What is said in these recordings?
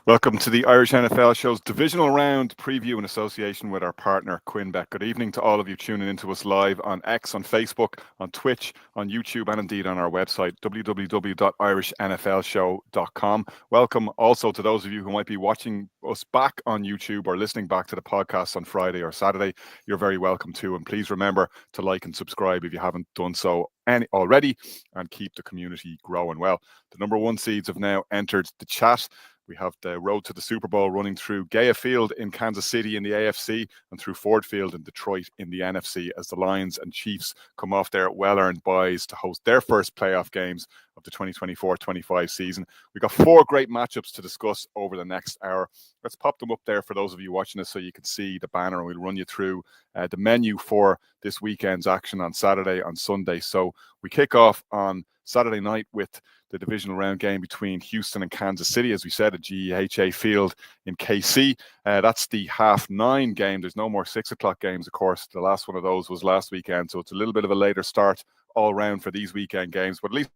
Welcome to the Irish NFL Show's Divisional Round Preview in association with our partner QuinBet. Good evening to all of you tuning into us live on X, on Facebook, on Twitch, on YouTube, and indeed on our website, www.irishnflshow.com. Welcome also to those of you who might be watching us back on YouTube or listening back to the podcast on Friday or Saturday. You're very welcome too. And please remember to like and subscribe if you haven't done so already, and keep the community growing. Well, the number one seeds have now entered the chat. We have the road to the Super Bowl running through Gaya Field in Kansas City in the AFC and through Ford Field in Detroit in the NFC as the Lions and Chiefs come off their well-earned byes to host their first playoff games of the 2024-25 season. We've got four great matchups to discuss over the next hour. Let's pop them up there for those of you watching us so you can see the banner, and we'll run you through the menu for this weekend's action on Saturday, on Sunday. So we kick off on Saturday night with the divisional round game between Houston and Kansas City, as we said, at GEHA Field in KC. That's the 9:30 game. There's no more 6 o'clock games, of course. The last one of those was last weekend, so it's a little bit of a later start all round for these weekend games, but at least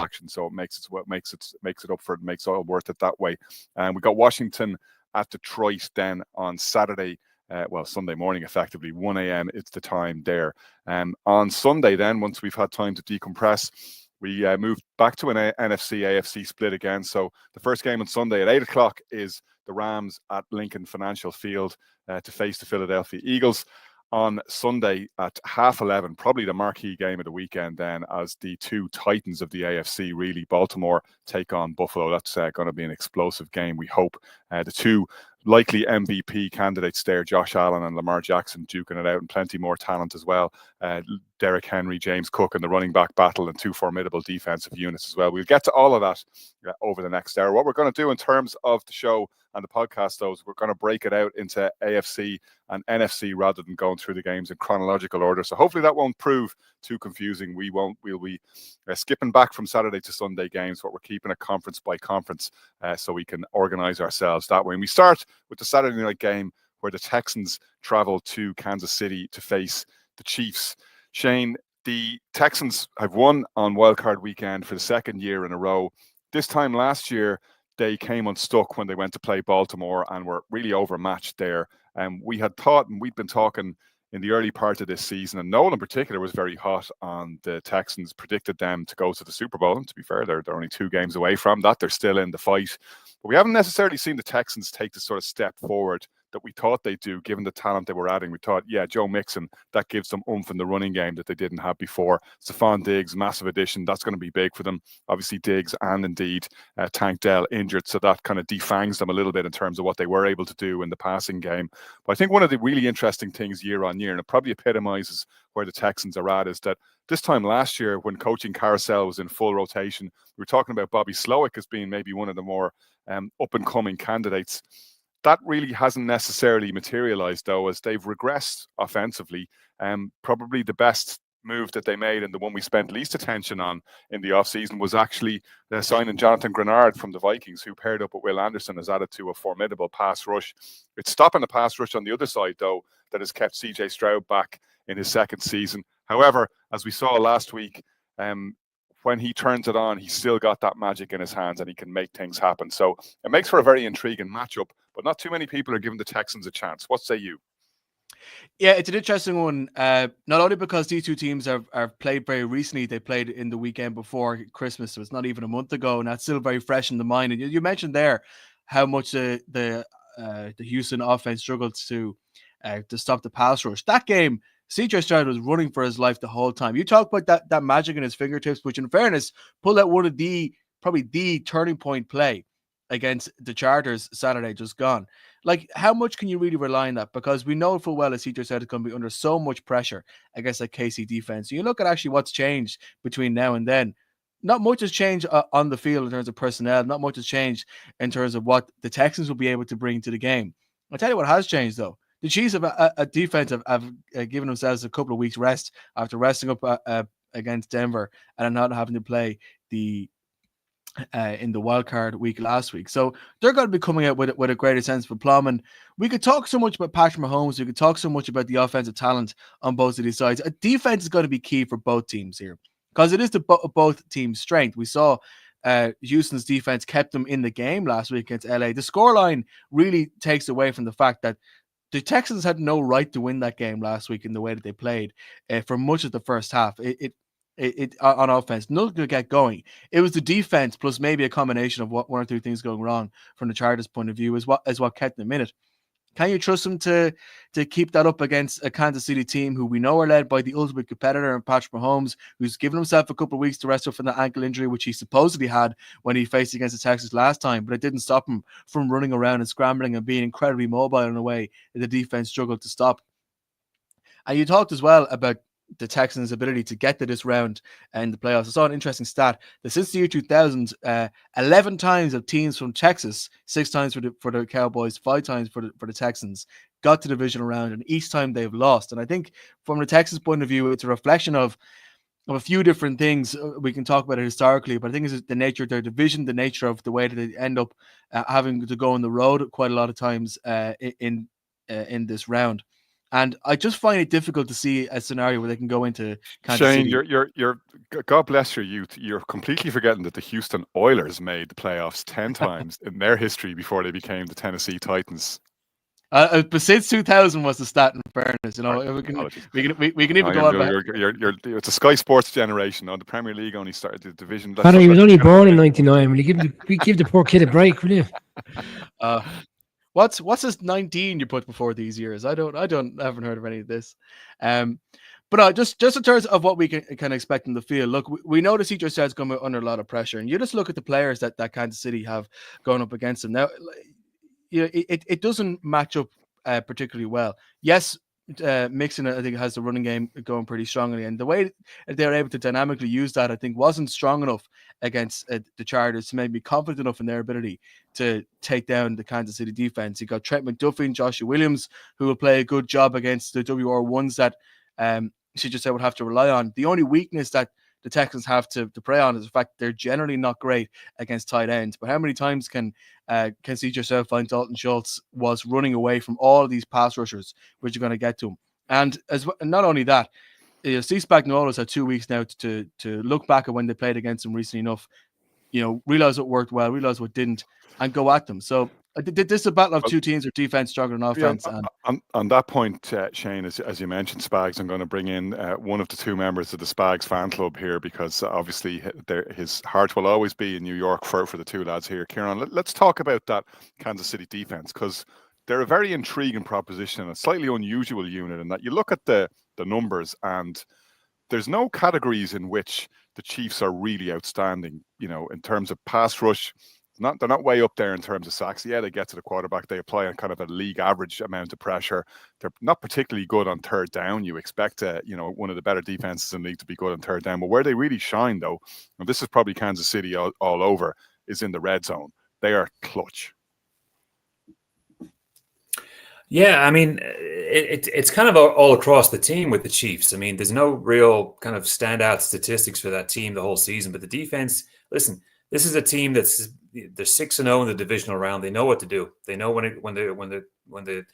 action, so it makes it up for it, makes it all worth it that way. And we got Washington at Detroit then on Saturday. Sunday morning, effectively 1 a.m. It's the time there. On Sunday, then, once we've had time to decompress, we moved back to an NFC-AFC split again. So the first game on Sunday at 8 o'clock is the Rams at Lincoln Financial Field to face the Philadelphia Eagles. On Sunday at 11:30, probably the marquee game of the weekend then, as the two titans of the AFC, really, Baltimore take on Buffalo. That's going to be an explosive game, we hope. The two likely MVP candidates there, Josh Allen and Lamar Jackson, duking it out, and plenty more talent as well. Derrick Henry, James Cook, and the running back battle, and two formidable defensive units as well. We'll get to all of that over the next hour. What we're going to do in terms of the show and the podcast, though, is we're going to break it out into AFC and NFC rather than going through the games in chronological order. So hopefully that won't prove too confusing. We'll be skipping back from Saturday to Sunday games, but we're keeping it conference by conference so we can organize ourselves that way. And we start with the Saturday night game where the Texans travel to Kansas City to face the Chiefs. Shane, the Texans have won on wildcard weekend for the second year in a row. This time last year, they came unstuck when they went to play Baltimore and were really overmatched there. We had thought, and we'd been talking in the early part of this season, and Noel in particular was very hot on the Texans, predicted them to go to the Super Bowl. And to be fair, they're only 2 games away from that. They're still in the fight. But we haven't necessarily seen the Texans take the sort of step forward that we thought they'd do, given the talent they were adding. We thought, yeah, Joe Mixon, that gives them oomph in the running game that they didn't have before. Stephon Diggs, massive addition. That's going to be big for them. Obviously, Diggs and indeed Tank Dell injured, so that kind of defangs them a little bit in terms of what they were able to do in the passing game. But I think one of the really interesting things year on year, and it probably epitomizes where the Texans are at, is that this time last year, when coaching carousel was in full rotation, we were talking about Bobby Slowick as being maybe one of the more up-and-coming candidates. That really hasn't necessarily materialized, though, as they've regressed offensively. Probably the best move that they made, and the one we spent least attention on in the offseason, was actually signing Jonathan Grenard from the Vikings, who paired up with Will Anderson, has added to a formidable pass rush. It's stopping the pass rush on the other side, though, that has kept C.J. Stroud back in his second season. However, as we saw last week, when he turns it on, he's still got that magic in his hands and he can make things happen. So it makes for a very intriguing matchup, but not too many people are giving the Texans a chance. What say you? Yeah, it's an interesting one. Not only because these two teams have played very recently, they played in the weekend before Christmas, so it's not even a month ago, and that's still very fresh in the mind. And you mentioned there how much the Houston offense struggled to stop the pass rush. That game, C.J. Stroud was running for his life the whole time. You talk about that magic in his fingertips, which in fairness, pulled out one of probably the turning point play against the Chargers Saturday just gone. Like, how much can you really rely on that? Because we know full well, as C.J. Stroud is going to be under so much pressure against that KC defense. You look at actually what's changed between now and then. Not much has changed on the field in terms of personnel. Not much has changed in terms of what the Texans will be able to bring to the game. I'll tell you what has changed, though. The Chiefs have a defense have given themselves a couple of weeks rest after resting up against Denver and not having to play in the wild card week last week. So they're going to be coming out with a greater sense of aplomb. And we could talk so much about Patrick Mahomes. We could talk so much about the offensive talent on both of these sides. A defense is going to be key for both teams here because it is both teams' strength. We saw Houston's defense kept them in the game last week against LA. The scoreline really takes away from the fact that the Texans had no right to win that game last week in the way that they played for much of the first half. It on offense, nothing to get going. It was the defense plus maybe a combination of one or two things going wrong from the Chargers' point of view is what kept them in it. Can you trust them to keep that up against a Kansas City team who we know are led by the ultimate competitor and Patrick Mahomes, who's given himself a couple of weeks to rest up from the ankle injury, which he supposedly had when he faced against the Texans last time, but it didn't stop him from running around and scrambling and being incredibly mobile in a way that the defense struggled to stop. And you talked as well about the Texans' ability to get to this round in the playoffs. I saw an interesting stat that since the year 2000, 11 times of teams from Texas, 6 times for the Cowboys, 5 times for the Texans, got to the divisional round, and each time they've lost. And I think from the Texans' point of view, it's a reflection of a few different things. We can talk about it historically, but I think it's the nature of their division, the nature of the way that they end up having to go on the road quite a lot of times in this round. And I just find it difficult to see a scenario where they can go into Kansas Shane, City. you're God bless your youth. You're completely forgetting that the Houston Oilers made the playoffs 10 times in their history before they became the Tennessee Titans. But since 2000 was the stat. In fairness, you know, we can even go on. It's a Sky Sports generation. The Premier League only started the division. Paddy, he was only born in '99. Will you give the poor kid a break? Will you? What's this 19 you put before these years? I haven't heard of any of this. But just in terms of what we can expect in the field, look, we know the CJ Stroud's coming under a lot of pressure, and you just look at the players that Kansas City have going up against them now. You know, it doesn't match up particularly well. Yes, Mixon, I think, has the running game going pretty strongly, and the way they're able to dynamically use that, I think, wasn't strong enough against the Chargers to make me confident enough in their ability to take down the Kansas City defense. You got Trent McDuffie and Joshua Williams, who will play a good job against the WR1s that CJ would have to rely on. The only weakness that the Texans have to prey on is the fact they're generally not great against tight ends. But how many times can CJ Stroud find Dalton Schultz was running away from all of these pass rushers, which are going to get to him? And not only that, Steve Spagnuolo's had 2 weeks now to look back at when they played against him recently enough, realize what worked well, realize what didn't, and go at them. So this is a battle of two teams, or defense stronger than offense. Yeah, on that point, Shane, as you mentioned, Spags, I'm going to bring in one of the 2 members of the Spags fan club here, because obviously his heart will always be in New York for the 2 lads here. Kieran, let's talk about that Kansas City defense, because they're a very intriguing proposition, a slightly unusual unit in that you look at the numbers, and there's no categories in which the Chiefs are really outstanding, in terms of pass rush. They're not way up there in terms of sacks. Yeah, they get to the quarterback. They apply a kind of a league average amount of pressure. They're not particularly good on third down. You expect, one of the better defenses in the league to be good on third down. But where they really shine, though, and this is probably Kansas City all over, is in the red zone. They are clutch. Yeah, I mean, it's kind of all across the team with the Chiefs. I mean, there's no real kind of standout statistics for that team the whole season. But the defense, listen, this is a team they're 6-0 in the divisional round. They know what to do. They know when the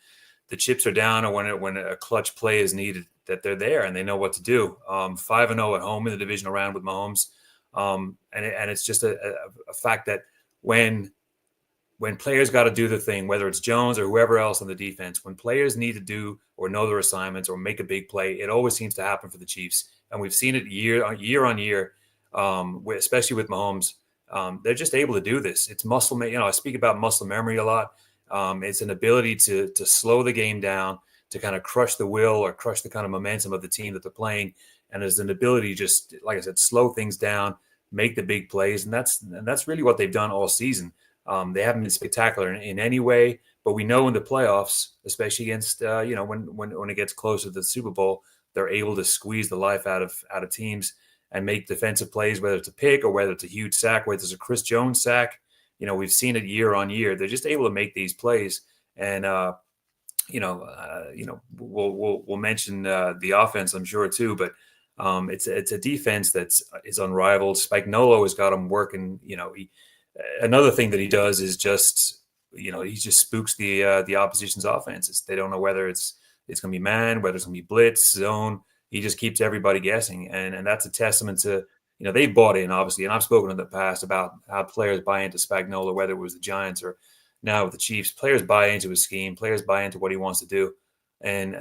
chips are down, or when a clutch play is needed, that they're there and they know what to do. 5-0 at home in the divisional round with Mahomes, and it's just a fact that when players got to do the thing, whether it's Jones or whoever else on the defense, when players need to do or know their assignments or make a big play, it always seems to happen for the Chiefs, and we've seen it year on year, especially with Mahomes. They're just able to do this. It's muscle. I speak about muscle memory a lot. It's an ability to slow the game down, to kind of crush the will or crush the kind of momentum of the team that they're playing. And there's an ability, just like I said, slow things down, make the big plays. And that's really what they've done all season. They haven't been spectacular in any way, but we know in the playoffs, especially against, when it gets closer to the Super Bowl, they're able to squeeze the life out of teams and make defensive plays, whether it's a pick or whether it's a huge sack, whether it's a Chris Jones sack. We've seen it year on year. They're just able to make these plays. And, we'll mention the offense, I'm sure, too. But it's a defense is unrivaled. Spagnuolo has got them working. Another thing that he does is just, he just spooks the opposition's offenses. They don't know whether it's going to be man, whether it's going to be blitz, zone. He just keeps everybody guessing, and that's a testament to They've bought in, obviously, and I've spoken in the past about how players buy into Spagnuolo, whether it was the Giants or now with the Chiefs. Players buy into his scheme, players buy into what he wants to do, and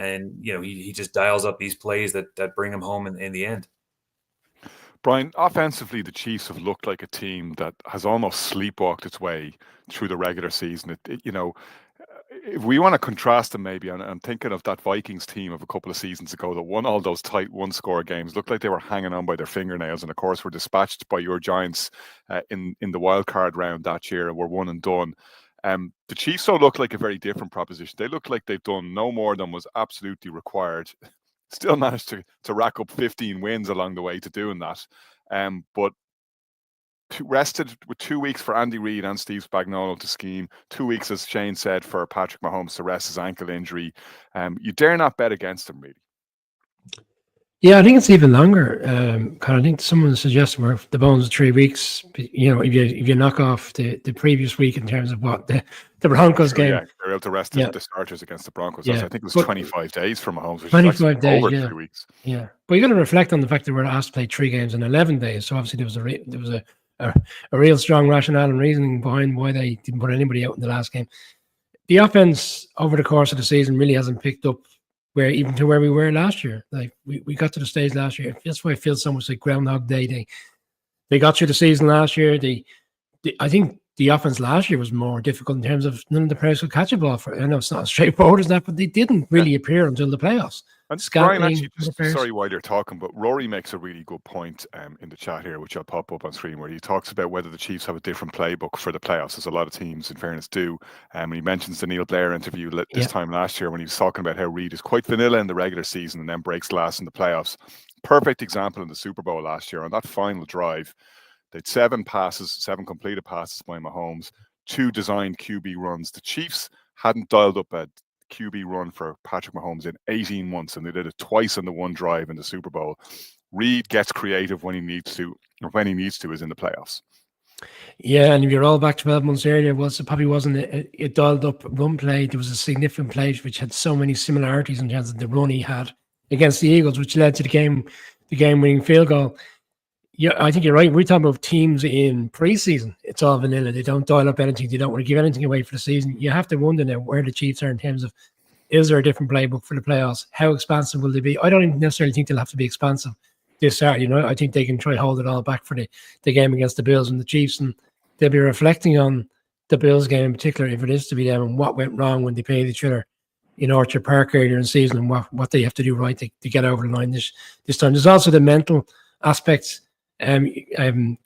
he just dials up these plays that bring him home in the end. Brian, offensively, the Chiefs have looked like a team that has almost sleepwalked its way through the regular season. If we want to contrast them, maybe, and I'm thinking of that Vikings team of a couple of seasons ago that won all those tight one-score games, looked like they were hanging on by their fingernails, and of course were dispatched by your Giants in the wild card round that year and were one and done. The Chiefs so look like a very different proposition. They look like they've done no more than was absolutely required. Still managed to rack up 15 wins along the way to doing that. But rested with 2 weeks for Andy Reid and Steve Spagnuolo to scheme. 2 weeks, as Shane said, for Patrick Mahomes to rest his ankle injury. You dare not bet against them, really. Yeah, I think it's even longer. I think someone suggested we're the bones of 3 weeks. If you knock off the previous week in terms of what the Broncos game, they're able to rest the starters against the Broncos. Yeah. I think it was 25 days for Mahomes, which 25 days, over 3 weeks. Yeah, but you got to reflect on the fact that we're asked to play 3 games in 11 days. So obviously there was a real strong rationale and reasoning behind why they didn't put anybody out in the last game. The offense over the course of the season really hasn't picked up where we were last year. Like we got to the stage last year. That's why it feels so much like Groundhog Day. They got through the season last year. I think the offense last year was more difficult in terms of none of the players could catch a ball. I know it's not as straightforward as that, but they didn't really appear until the playoffs. And Brian, actually, sorry while you're talking, but Rory makes a really good point in the chat here, which I'll pop up on screen, where he talks about whether the Chiefs have a different playbook for the playoffs, as a lot of teams, in fairness, do. And he mentions the Neil Blair interview this time last year when he was talking about how Reid is quite vanilla in the regular season and then breaks glass in the playoffs. Perfect example in the Super Bowl last year on that final drive. They had 7 completed passes by Mahomes, 2 designed QB runs. The Chiefs hadn't dialed up a QB run for Patrick Mahomes in 18 months, and they did it twice on the one drive in the Super Bowl. Reid gets creative when he needs to, or when he needs to, is in the playoffs. Yeah, and if you roll back 12 months earlier, it probably wasn't a dialed up run play. There was a significant play which had so many similarities in terms of the run he had against the Eagles, which led to the game-winning field goal. Yeah, I think you're right. We're talking about teams in preseason. It's all vanilla. They don't dial up anything. They don't want to give anything away for the season. You have to wonder now where the Chiefs are in terms of, is there a different playbook for the playoffs? How expansive will they be? I don't even necessarily think they'll have to be expansive this Saturday. I think they can try to hold it all back for the game against the Bills and the Chiefs, and they'll be reflecting on the Bills game in particular, if it is to be them, and what went wrong when they played each other in Orchard Park earlier in the season, and what they have to do right to get over the line this time. There's also the mental aspects. I'm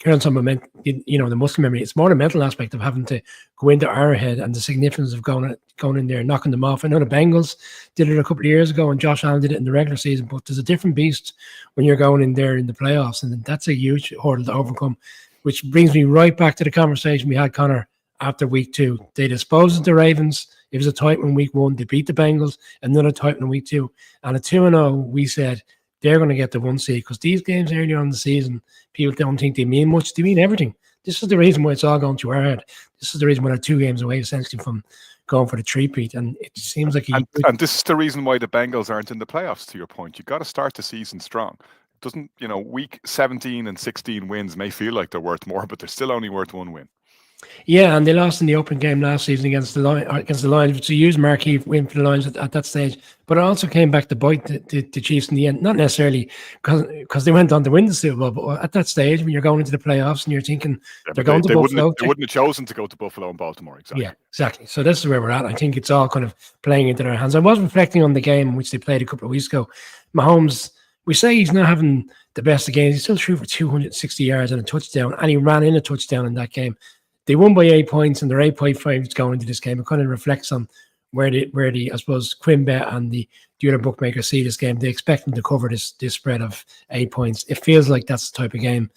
hearing some momentum, the muscle memory. It's more the mental aspect of having to go into Arrowhead and the significance of going in there, knocking them off. I know the Bengals did it a couple of years ago, and Josh Allen did it in the regular season. But there's a different beast when you're going in there in the playoffs, and that's a huge hurdle to overcome. Which brings me right back to the conversation we had, Connor, after week 2. They disposed of the Ravens. It was a tight one week 1. They beat the Bengals, another tight one week 2, and at 2-0, we said they're going to get the 1 seed, because these games earlier on in the season, people don't think they mean much. They mean everything. This is the reason why it's all going to our head. This is the reason why they're 2 games away, essentially, from going for the three-peat. And it seems like... And this is the reason why the Bengals aren't in the playoffs, to your point. You've got to start the season strong. It doesn't, week 17 and 16 wins may feel like they're worth more, but they're still only worth 1 win. Yeah, and they lost in the opening game last season against the Lions, which they used marquee win for the Lions at that stage. But it also came back to bite the Chiefs in the end, not necessarily because they went on to win the Super Bowl, but at that stage when you're going into the playoffs and you're thinking they're going to Buffalo. They wouldn't have chosen to go to Buffalo and Baltimore, exactly. Yeah, exactly. So this is where we're at. I think it's all kind of playing into their hands. I was reflecting on the game in which they played a couple of weeks ago. Mahomes, we say he's not having the best of games. He still threw for 260 yards and a touchdown, and he ran in a touchdown in that game. They won by 8 points, and they're 8.5 going into this game. It kind of reflects on where the I suppose QuinnBet and the other bookmakers see this game. They expect them to cover this spread of 8 points. It feels like that's the type of game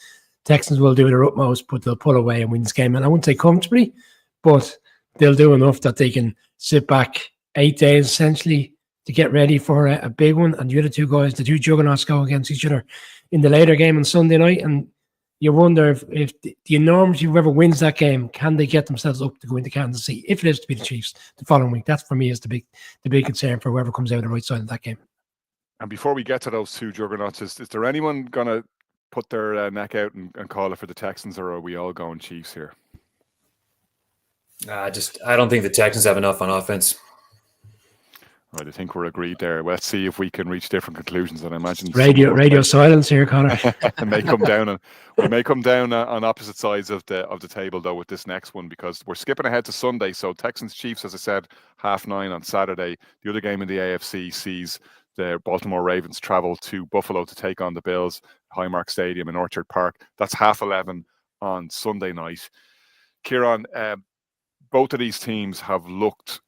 Texans will do their utmost, but they'll pull away and win this game. And I wouldn't say comfortably, but they'll do enough that they can sit back 8 days essentially to get ready for a big one. And the other 2 guys, the 2 juggernauts, go against each other in the later game on Sunday night. And you wonder if the enormity, whoever wins that game, can they get themselves up to go into Kansas City if it is to be the Chiefs the following week? That for me is the big concern for whoever comes out the right side of that game. And before we get to those 2 juggernauts, is there anyone going to put their neck out and call it for the Texans, or are we all going Chiefs here? I don't think the Texans have enough on offense. Right, I think we're agreed there. Let's see if we can reach different conclusions. And I imagine radio silence here, Connor. we may come down on opposite sides of the table though with this next one, because we're skipping ahead to Sunday. So Texans Chiefs, as I said, 9:30 on Saturday. The other game in the AFC sees the Baltimore Ravens travel to Buffalo to take on the Bills, Highmark Stadium in Orchard Park. That's 11:30 on Sunday night. Kieran, both of these teams have looked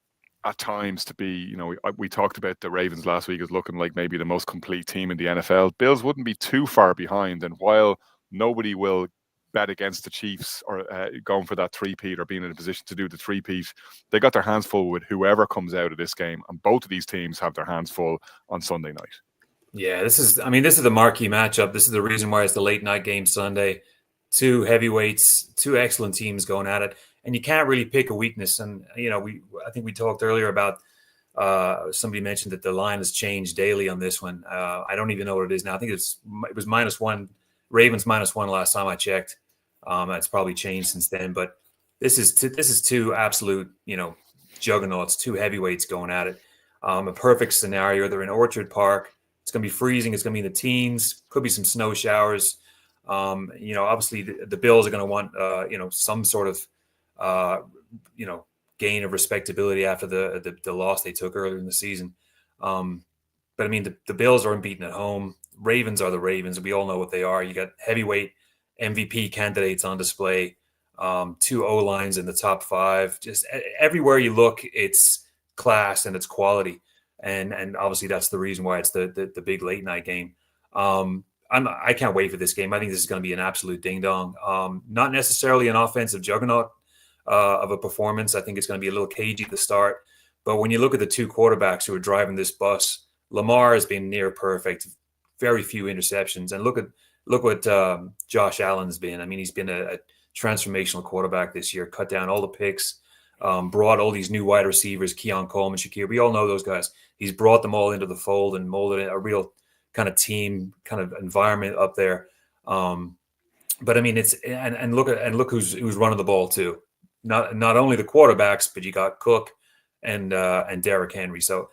at times to be, we talked about the Ravens last week as looking like maybe the most complete team in the NFL. Bills wouldn't be too far behind, and while nobody will bet against the Chiefs or going for that three-peat or being in a position to do the three-peat, they got their hands full with whoever comes out of this game, and both of these teams have their hands full on Sunday night. Yeah, this is the marquee matchup. This is the reason why it's the late night game Sunday. Two heavyweights, two excellent teams going at it. And you can't really pick a weakness. And, I think we talked earlier about somebody mentioned that the line has changed daily on this one. I don't even know what it is now. I think it was -1, Ravens -1 last time I checked. It's probably changed since then. But this is two absolute, juggernauts, two heavyweights going at it. A perfect scenario. They're in Orchard Park. It's going to be freezing. It's going to be in the teens. Could be some snow showers. Obviously the Bills are going to want, some sort of, gain of respectability after the loss they took earlier in the season. But I mean, the Bills are unbeaten at home. Ravens are the Ravens. We all know what they are. You got heavyweight MVP candidates on display, two O-lines in the top 5. Just everywhere you look, it's class and it's quality. And obviously that's the reason why it's the big late night game. I can't wait for this game. I think this is going to be an absolute ding dong. Not necessarily an offensive juggernaut of a performance. I think it's going to be a little cagey at the start. But when you look at the two quarterbacks who are driving this bus, Lamar has been near perfect, very few interceptions. And look what Josh Allen's been. I mean, he's been a transformational quarterback this year, cut down all the picks, brought all these new wide receivers, Keon Coleman, Shakir. We all know those guys. He's brought them all into the fold and molded a real kind of team kind of environment up there. But I mean, it's and look who's running the ball too. Not only the quarterbacks, but you got Cook and Derrick Henry. So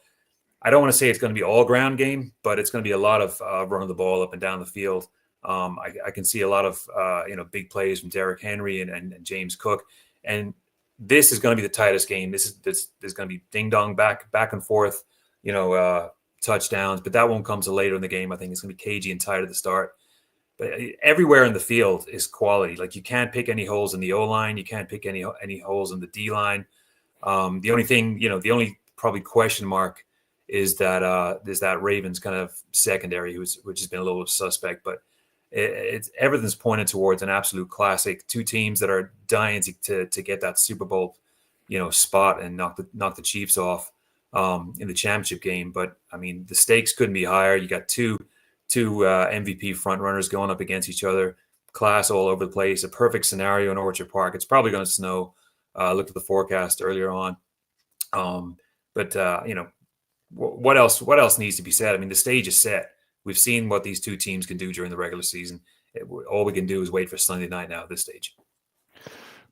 I don't want to say it's going to be all ground game, but it's going to be a lot of running the ball up and down the field. I can see a lot of big plays from Derrick Henry and James Cook, and this is going to be the tightest game. This is going to be ding dong back and forth, touchdowns, but that won't come till later in the game. I think it's going to be cagey and tight at the start. But everywhere in the field is quality. Like, you can't pick any holes in the O-line. You can't pick any holes in the D-line. The only thing, the only probably question mark is that Ravens kind of secondary, which has been a little suspect. But it's everything's pointed towards an absolute classic. Two teams that are dying to get that Super Bowl, spot and knock the Chiefs off in the championship game. But I mean, the stakes couldn't be higher. You got two MVP front runners going up against each other, class all over the place, a perfect scenario in Orchard Park. It's probably going to snow. Looked at the forecast earlier on. But what else needs to be said? I mean, the stage is set. We've seen what these two teams can do during the regular season. All we can do is wait for Sunday night now at this stage.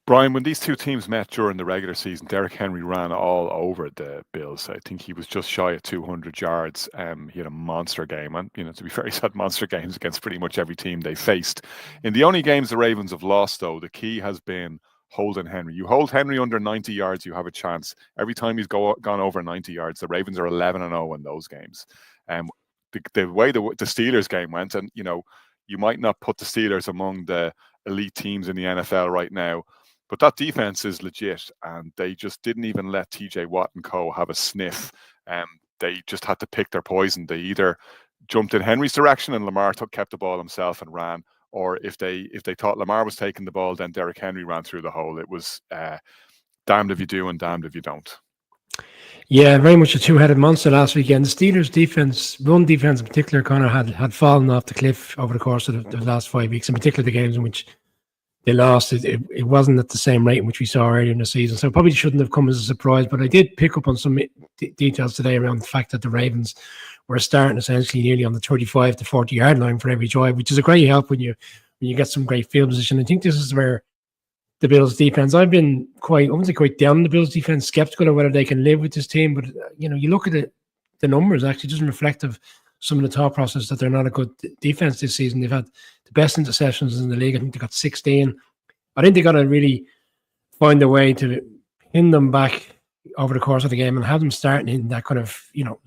Brian, when these two teams met during the regular season, Derrick Henry ran all over the Bills. I think he was just shy of 200 yards. He had a monster game. And, to be fair, he's had monster games against pretty much every team they faced. In the only games the Ravens have lost, though, the key has been holding Henry. You hold Henry under 90 yards, you have a chance. Every time he's gone over 90 yards, the Ravens are 11-0 in those games. The way the Steelers game went, and, you might not put the Steelers among the elite teams in the NFL right now, but that defense is legit, and they just didn't even let TJ Watt and co have a sniff. They just had to pick their poison. They either jumped in Henry's direction and Lamar kept the ball himself and ran, or if they thought Lamar was taking the ball, then Derrick Henry ran through the hole. It was damned if you do and damned if you don't. Yeah, very much a two-headed monster last weekend. The Steelers' run defense in particular, Connor, had fallen off the cliff over the course of the last 5 weeks, in particular the games in which they lost. It wasn't at the same rate in which we saw earlier in the season, so it probably shouldn't have come as a surprise. But I did pick up on some details today around the fact that the Ravens were starting essentially nearly on the 35 to 40 yard line for every drive, which is a great help when you get some great field position. I think this is where the Bills defense, I've been I wouldn't say quite down on the Bills defense, skeptical of whether they can live with this team, but you look at the numbers, actually doesn't reflect of some of the thought process that they're not a good defense this season. They've had the best interceptions in the league. I think they got 16. I think they got to really find a way to pin them back over the course of the game and have them starting in that kind of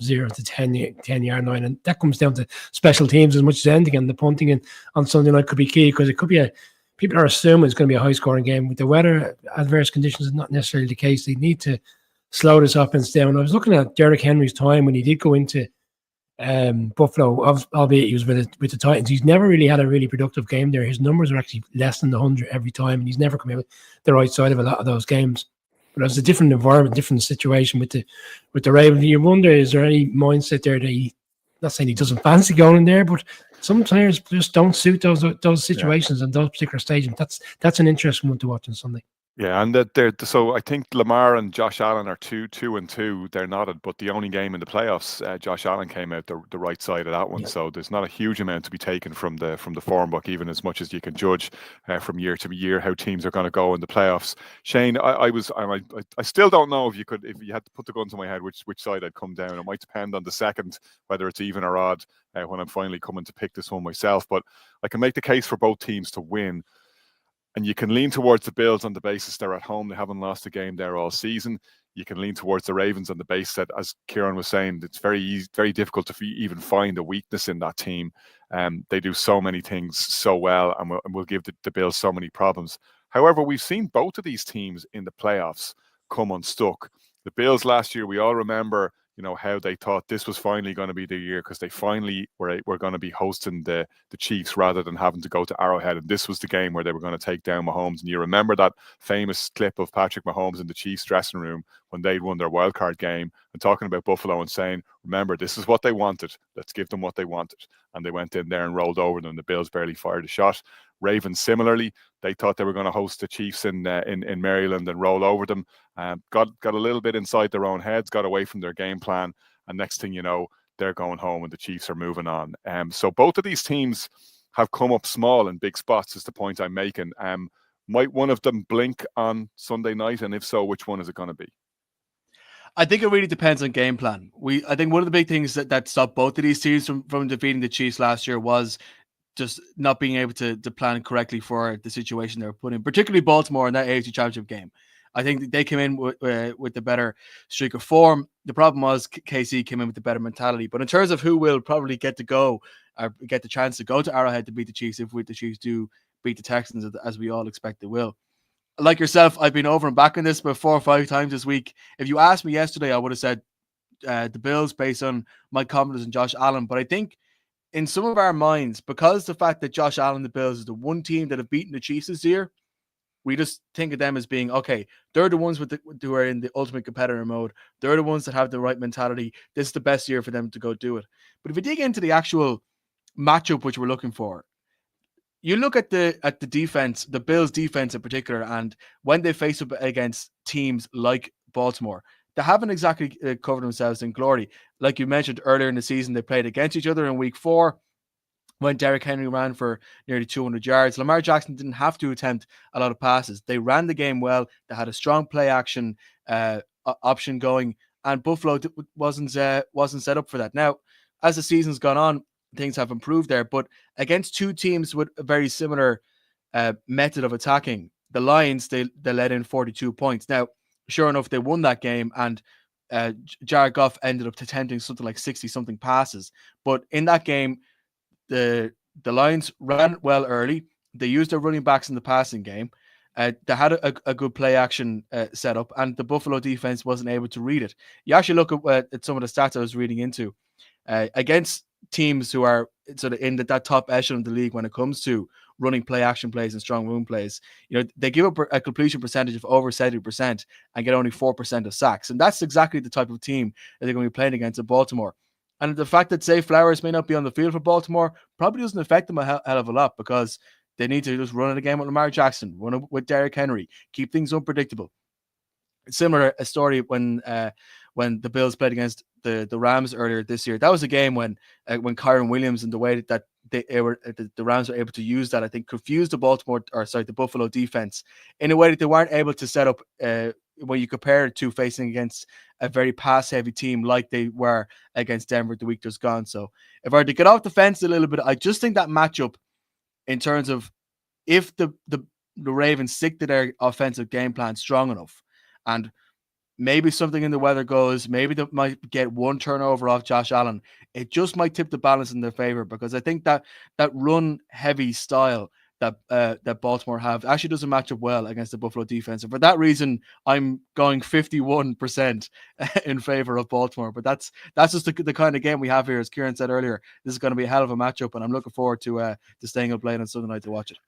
0 to 10 yard line, and that comes down to special teams as much as anything. And the punting on Sunday night could be key, because it could be people are assuming it's going to be a high scoring game. With the weather, adverse conditions is not necessarily the case. They need to slow this offense down. I was looking at Derrick Henry's time when he did go into Buffalo, albeit he was with the Titans. He's never really had a really productive game there. His numbers are actually less than 100 every time, and he's never come out the right side of a lot of those games. But it was a different environment, different situation with the Ravens. You wonder, is there any mindset there that not saying he doesn't fancy going in there, but some players just don't suit those situations and those particular stages. That's an interesting one to watch on Sunday. Yeah, and so I think Lamar and Josh Allen are 2-2. They're knotted, but the only game in the playoffs, Josh Allen came out the right side of that one. Yeah. So there's not a huge amount to be taken from the form book, even as much as you can judge from year to year how teams are going to go in the playoffs. Shane, I still don't know if you had to put the gun to my head which side I'd come down. It might depend on the second, whether it's even or odd when I'm finally coming to pick this one myself. But I can make the case for both teams to win. And you can lean towards the Bills on the basis they're at home. They haven't lost a game there all season. You can lean towards the Ravens on the basis that, as Kieran was saying, it's very difficult to even find a weakness in that team. They do so many things so well, and will give the Bills so many problems. However, we've seen both of these teams in the playoffs come unstuck. The Bills last year, we all remember, how they thought this was finally going to be the year, because they finally were going to be hosting the Chiefs rather than having to go to Arrowhead. And this was the game where they were going to take down Mahomes. And you remember that famous clip of Patrick Mahomes in the Chiefs dressing room when they'd won their wildcard game and talking about Buffalo and saying, remember, this is what they wanted. Let's give them what they wanted. And they went in there and rolled over them. The Bills barely fired a shot. Ravens, similarly, they thought they were going to host the Chiefs in Maryland and roll over them. Got a little bit inside their own heads, got away from their game plan, and next thing you know, they're going home and the Chiefs are moving on. So both of these teams have come up small in big spots, is the point I'm making. Might one of them blink on Sunday night? And if so, which one is it going to be? I think it really depends on game plan. I think one of the big things that stopped both of these teams from defeating the Chiefs last year was just not being able to plan correctly for the situation they were put in, particularly Baltimore in that AFC Championship game. I think they came in with the better streak of form. The problem was KC came in with the better mentality. But in terms of who will probably get to go or get the chance to go to Arrowhead to beat the Chiefs, if the Chiefs do beat the Texans, as we all expect they will. Like yourself, I've been over and back on this about 4 or 5 times this week. If you asked me yesterday, I would have said the Bills based on Mike Collins and Josh Allen. But I think in some of our minds, because the fact that Josh Allen and the Bills is the one team that have beaten the Chiefs this year, we just think of them as being, okay, they're the ones who are in the ultimate competitor mode. They're the ones that have the right mentality. This is the best year for them to go do it. But if we dig into the actual matchup which we're looking for, you look at the defense, the Bills defense in particular, and when they face up against teams like Baltimore, they haven't exactly covered themselves in glory. Like you mentioned earlier in the season, they played against each other in week 4 when Derrick Henry ran for nearly 200 yards. Lamar Jackson didn't have to attempt a lot of passes. They ran the game well. They had a strong play action option going, and Buffalo wasn't set up for that. Now, as the season's gone on, things have improved there, but against two teams with a very similar method of attacking, the Lions, they let in 42 points. Now, sure enough, they won that game, and Jared Goff ended up attempting something like 60-something passes. But in that game, the Lions ran well early. They used their running backs in the passing game. They had a good play action set up, and the Buffalo defense wasn't able to read it. You actually look at some of the stats I was reading into against teams who are sort of in that top echelon of the league when it comes to running play action plays and strong run plays. They give up a completion percentage of over 70% and get only 4% of sacks. And that's exactly the type of team that they're going to be playing against in Baltimore. And the fact that, say, Flowers may not be on the field for Baltimore probably doesn't affect them a hell of a lot, because they need to just run it again with Lamar Jackson, run it with Derrick Henry, keep things unpredictable. Similar a story when when the Bills played against the Rams earlier this year. That was a game when Kyron Williams and the way that the Rams were able to use that, I think, confused the Buffalo defense in a way that they weren't able to set up when you compare it to facing against a very pass-heavy team like they were against Denver the week just gone. So if I were to get off the fence a little bit, I just think that matchup in terms of if the Ravens stick to their offensive game plan strong enough, and maybe something in the weather goes, maybe they might get one turnover off Josh Allen, it just might tip the balance in their favor, because I think that run-heavy style that Baltimore have actually doesn't match up well against the Buffalo defense. And for that reason, I'm going 51% in favor of Baltimore. But that's just the kind of game we have here. As Kieran said earlier, this is going to be a hell of a matchup, and I'm looking forward to staying up late on Sunday night to watch it.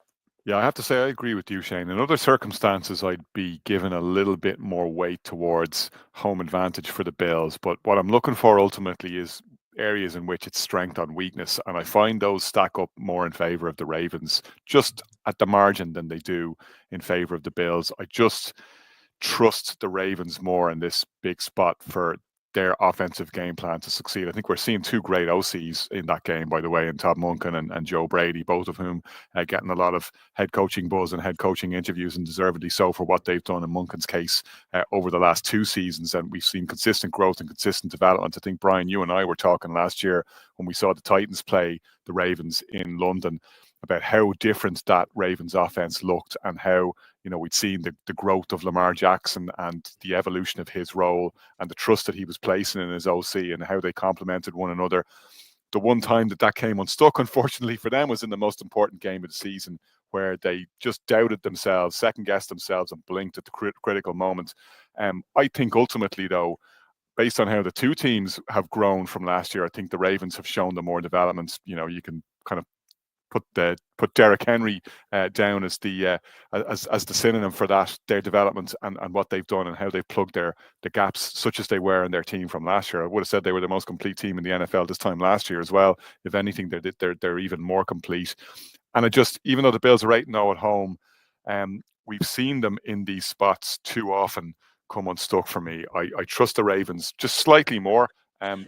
Yeah, I have to say I agree with you, Shane. In other circumstances, I'd be given a little bit more weight towards home advantage for the Bills. But what I'm looking for ultimately is areas in which it's strength on weakness. And I find those stack up more in favor of the Ravens, just at the margin, than they do in favor of the Bills. I just trust the Ravens more in this big spot for their offensive game plan to succeed. I think we're seeing two great OCs in that game, by the way, in Todd Monken and Joe Brady, both of whom getting a lot of head coaching buzz and head coaching interviews, and deservedly so for what they've done in Monken's case over the last 2 seasons. And we've seen consistent growth and consistent development. I think, Brian, you and I were talking last year when we saw the Titans play the Ravens in London about how different that Ravens offense looked, and how, you know, we'd seen the growth of Lamar Jackson and the evolution of his role and the trust that he was placing in his OC, and how they complemented one another. The one time that came unstuck, unfortunately for them, was in the most important game of the season, where they just doubted themselves, second-guessed themselves, and blinked at the critical moment. I think ultimately, though, based on how the two teams have grown from last year, I think the Ravens have shown the more developments. You know, you can kind of put Derrick Henry down as the synonym for that, their development and what they've done, and how they've plugged the gaps such as they were in their team from last year. I would have said they were the most complete team in the NFL this time last year as well. If anything, they're even more complete. And even though the Bills are 8-0 at home, we've seen them in these spots too often come unstuck for me. I trust the Ravens just slightly more. And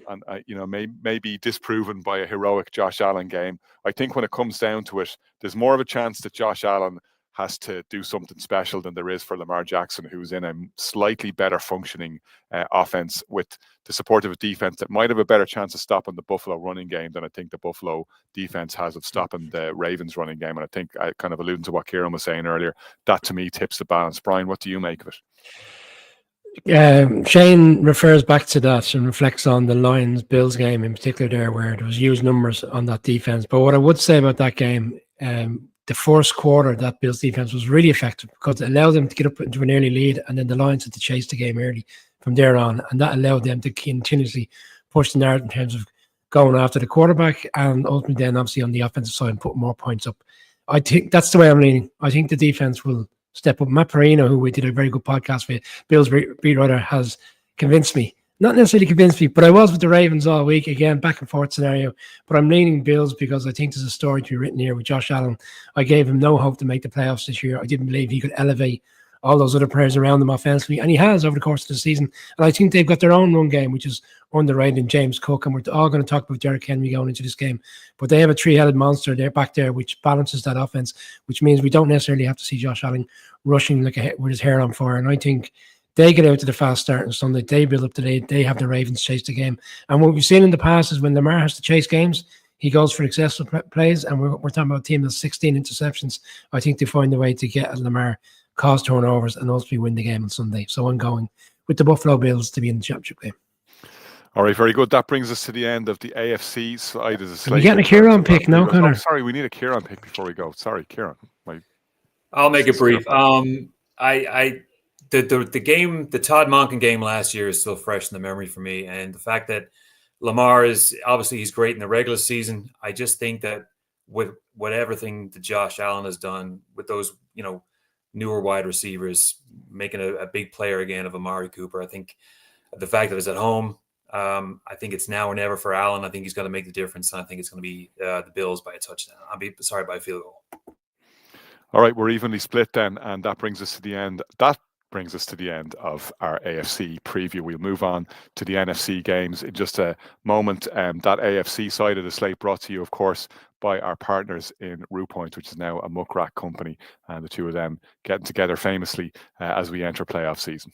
maybe disproven by a heroic Josh Allen game. I think when it comes down to it, there's more of a chance that Josh Allen has to do something special than there is for Lamar Jackson, who's in a slightly better functioning offense with the support of a defense that might have a better chance of stopping the Buffalo running game than I think the Buffalo defense has of stopping the Ravens running game. And I think, I kind of alluding to what Kieran was saying earlier, that to me tips the balance. Brian, what do you make of it? Shane refers back to that and reflects on the Lions-Bills game in particular there, where there was huge numbers on that defense. But what I would say about that game, the first quarter, that Bills defense was really effective, because it allowed them to get up into an early lead, and then the Lions had to chase the game early from there on. And that allowed them to continuously push the narrative in terms of going after the quarterback, and ultimately then obviously on the offensive side and put more points up. I think that's the way I'm leaning. I think the defense will step up. Matt Perino, who we did a very good podcast with, Bills beat writer, has convinced me. Not necessarily convinced me, but I was with the Ravens all week. Again, back and forth scenario. But I'm leaning Bills because I think there's a story to be written here with Josh Allen. I gave him no hope to make the playoffs this year. I didn't believe he could elevate all those other players around them offensively, and he has over the course of the season. And I think they've got their own run game, which is underrated in James Cook, and we're all going to talk about Derrick Henry going into this game. But they have a three-headed monster there back there, which balances that offense, which means we don't necessarily have to see Josh Allen rushing with his hair on fire. And I think they get out to the fast start on Sunday. They build up the lead. They have the Ravens chase the game. And what we've seen in the past is when Lamar has to chase games, he goes for successful plays. And we're talking about a team that's 16 interceptions. I think they find a way to get Lamar, cause turnovers, and ultimately win the game on Sunday. So I'm going with the Buffalo Bills to be in the championship game. All right, very good. That brings us to the end of the AFC side of the slate. Are we getting a Kieran pick now, Connor? Oh, sorry, we need a Kieran pick before we go. Sorry, Kieran. I'll make it brief. The game, the Todd Monken game last year is still fresh in the memory for me. And the fact that Lamar is, obviously he's great in the regular season. I just think that with everything that Josh Allen has done with those, newer wide receivers, making a big player again of Amari Cooper, I think the fact that it's at home, I think it's now or never for Allen. I think he's going to make the difference. And I think it's going to be the Bills by a touchdown. By a field goal. All right, we're evenly split then, and that brings us to the end. That brings us to the end of our AFC preview. We'll move on to the NFC games in just a moment. That AFC side of the slate brought to you, of course, by our partners in Ruepoint, which is now a muck rack company, and the two of them getting together famously as we enter playoff season.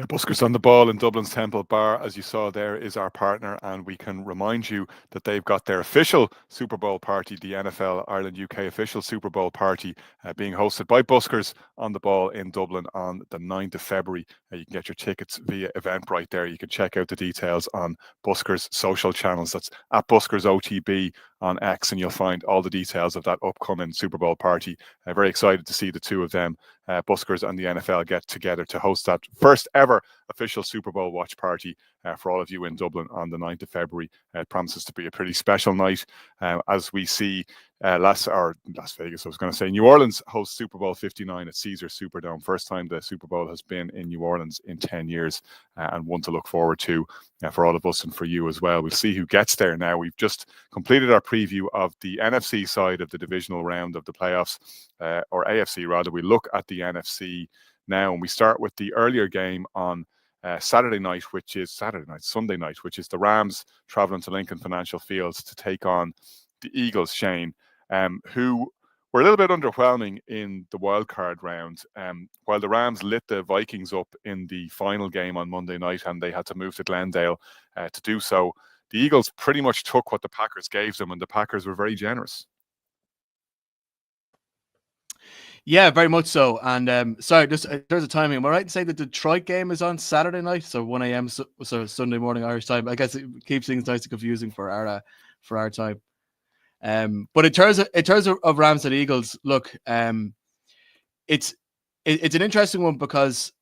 Buskers on the Ball in Dublin's Temple Bar, as you saw there, is our partner, and we can remind you that they've got their official Super Bowl party, the NFL Ireland UK official Super Bowl party, being hosted by Buskers on the Ball in Dublin on the 9th of February. You can get your tickets via Eventbrite there. You can check out the details on Buskers' social channels. That's at Buskers OTB on X, and you'll find all the details of that upcoming Super Bowl party. Very excited to see the two of them, Buskers and the NFL, get together to host that first ever official Super Bowl watch party for all of you in Dublin on the 9th of February. It promises to be a pretty special night as we see Las Vegas, I was going to say, New Orleans hosts Super Bowl 59 at Caesars Superdome. First time the Super Bowl has been in New Orleans in 10 years, and one to look forward to for all of us and for you as well. We'll see who gets there now. We've just completed our preview of the NFC side of the divisional round of the playoffs, or AFC rather. We look at the NFC now, and we start with the earlier game on Sunday night, which is the Rams traveling to Lincoln Financial Fields to take on the Eagles, Shane, who were a little bit underwhelming in the wildcard round. While the Rams lit the Vikings up in the final game on Monday night and they had to move to Glendale to do so, the Eagles pretty much took what the Packers gave them, and the Packers were very generous. Yeah, very much so. And sorry, there's a timing. Am I right in saying that the Detroit game is on Saturday night, so 1 a.m. so Sunday morning Irish time? I guess it keeps things nice and confusing for our time. But in terms of Rams and Eagles, look, it's an interesting one because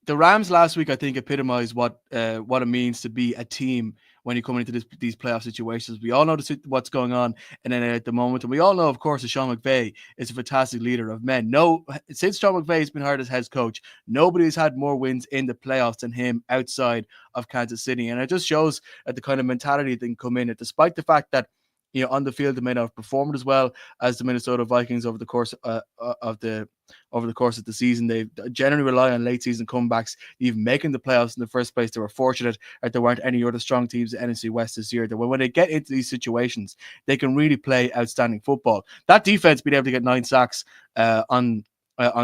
the Rams last week, I think, epitomized what it means to be a team when you come into these playoff situations. We all know what's going on in NA at the moment, and we all know, of course, that Sean McVay is a fantastic leader of men. Since Sean McVay has been hired as head coach, nobody has had more wins in the playoffs than him outside of Kansas City, and it just shows that the kind of mentality that can come in. And despite the fact that, you know, on the field they may not have performed as well as the Minnesota Vikings over the course of the season. They generally rely on late season comebacks, even making the playoffs in the first place. They were fortunate that there weren't any other strong teams in NFC West this year. That when they get into these situations, they can really play outstanding football. That defense being able to get 9 sacks on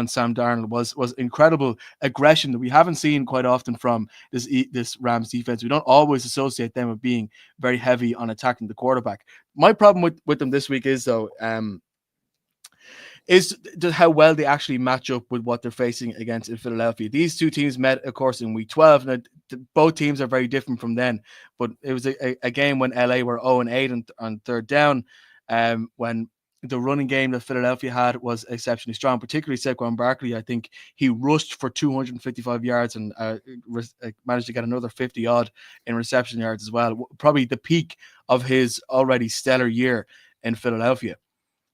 Sam Darnold was incredible aggression that we haven't seen quite often from this Rams defense. We don't always associate them with being very heavy on attacking the quarterback. My problem with them this week is, though, is how well they actually match up with what they're facing against in Philadelphia. These two teams met, of course, in week 12, and both teams are very different from then. But it was a game when LA were 0-8 on third down, when the running game that Philadelphia had was exceptionally strong, particularly Saquon Barkley. I think he rushed for 255 yards and managed to get another 50-odd in reception yards as well. Probably the peak of his already stellar year in Philadelphia.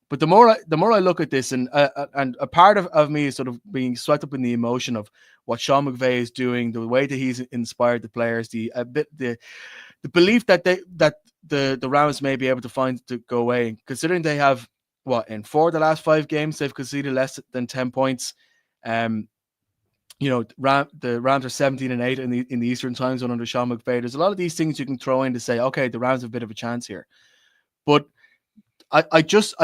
But the more I look at this, and a part of me is sort of being swept up in the emotion of what Sean McVay is doing, the way that he's inspired the players, the belief that the Rams may be able to find to go away, considering they have, in 4 of the last 5 games they've conceded less than 10 points. The Rams are 17-8 in the Eastern Time Zone under Sean McVay. There's a lot of these things you can throw in to say, okay, the Rams have a bit of a chance here, but I just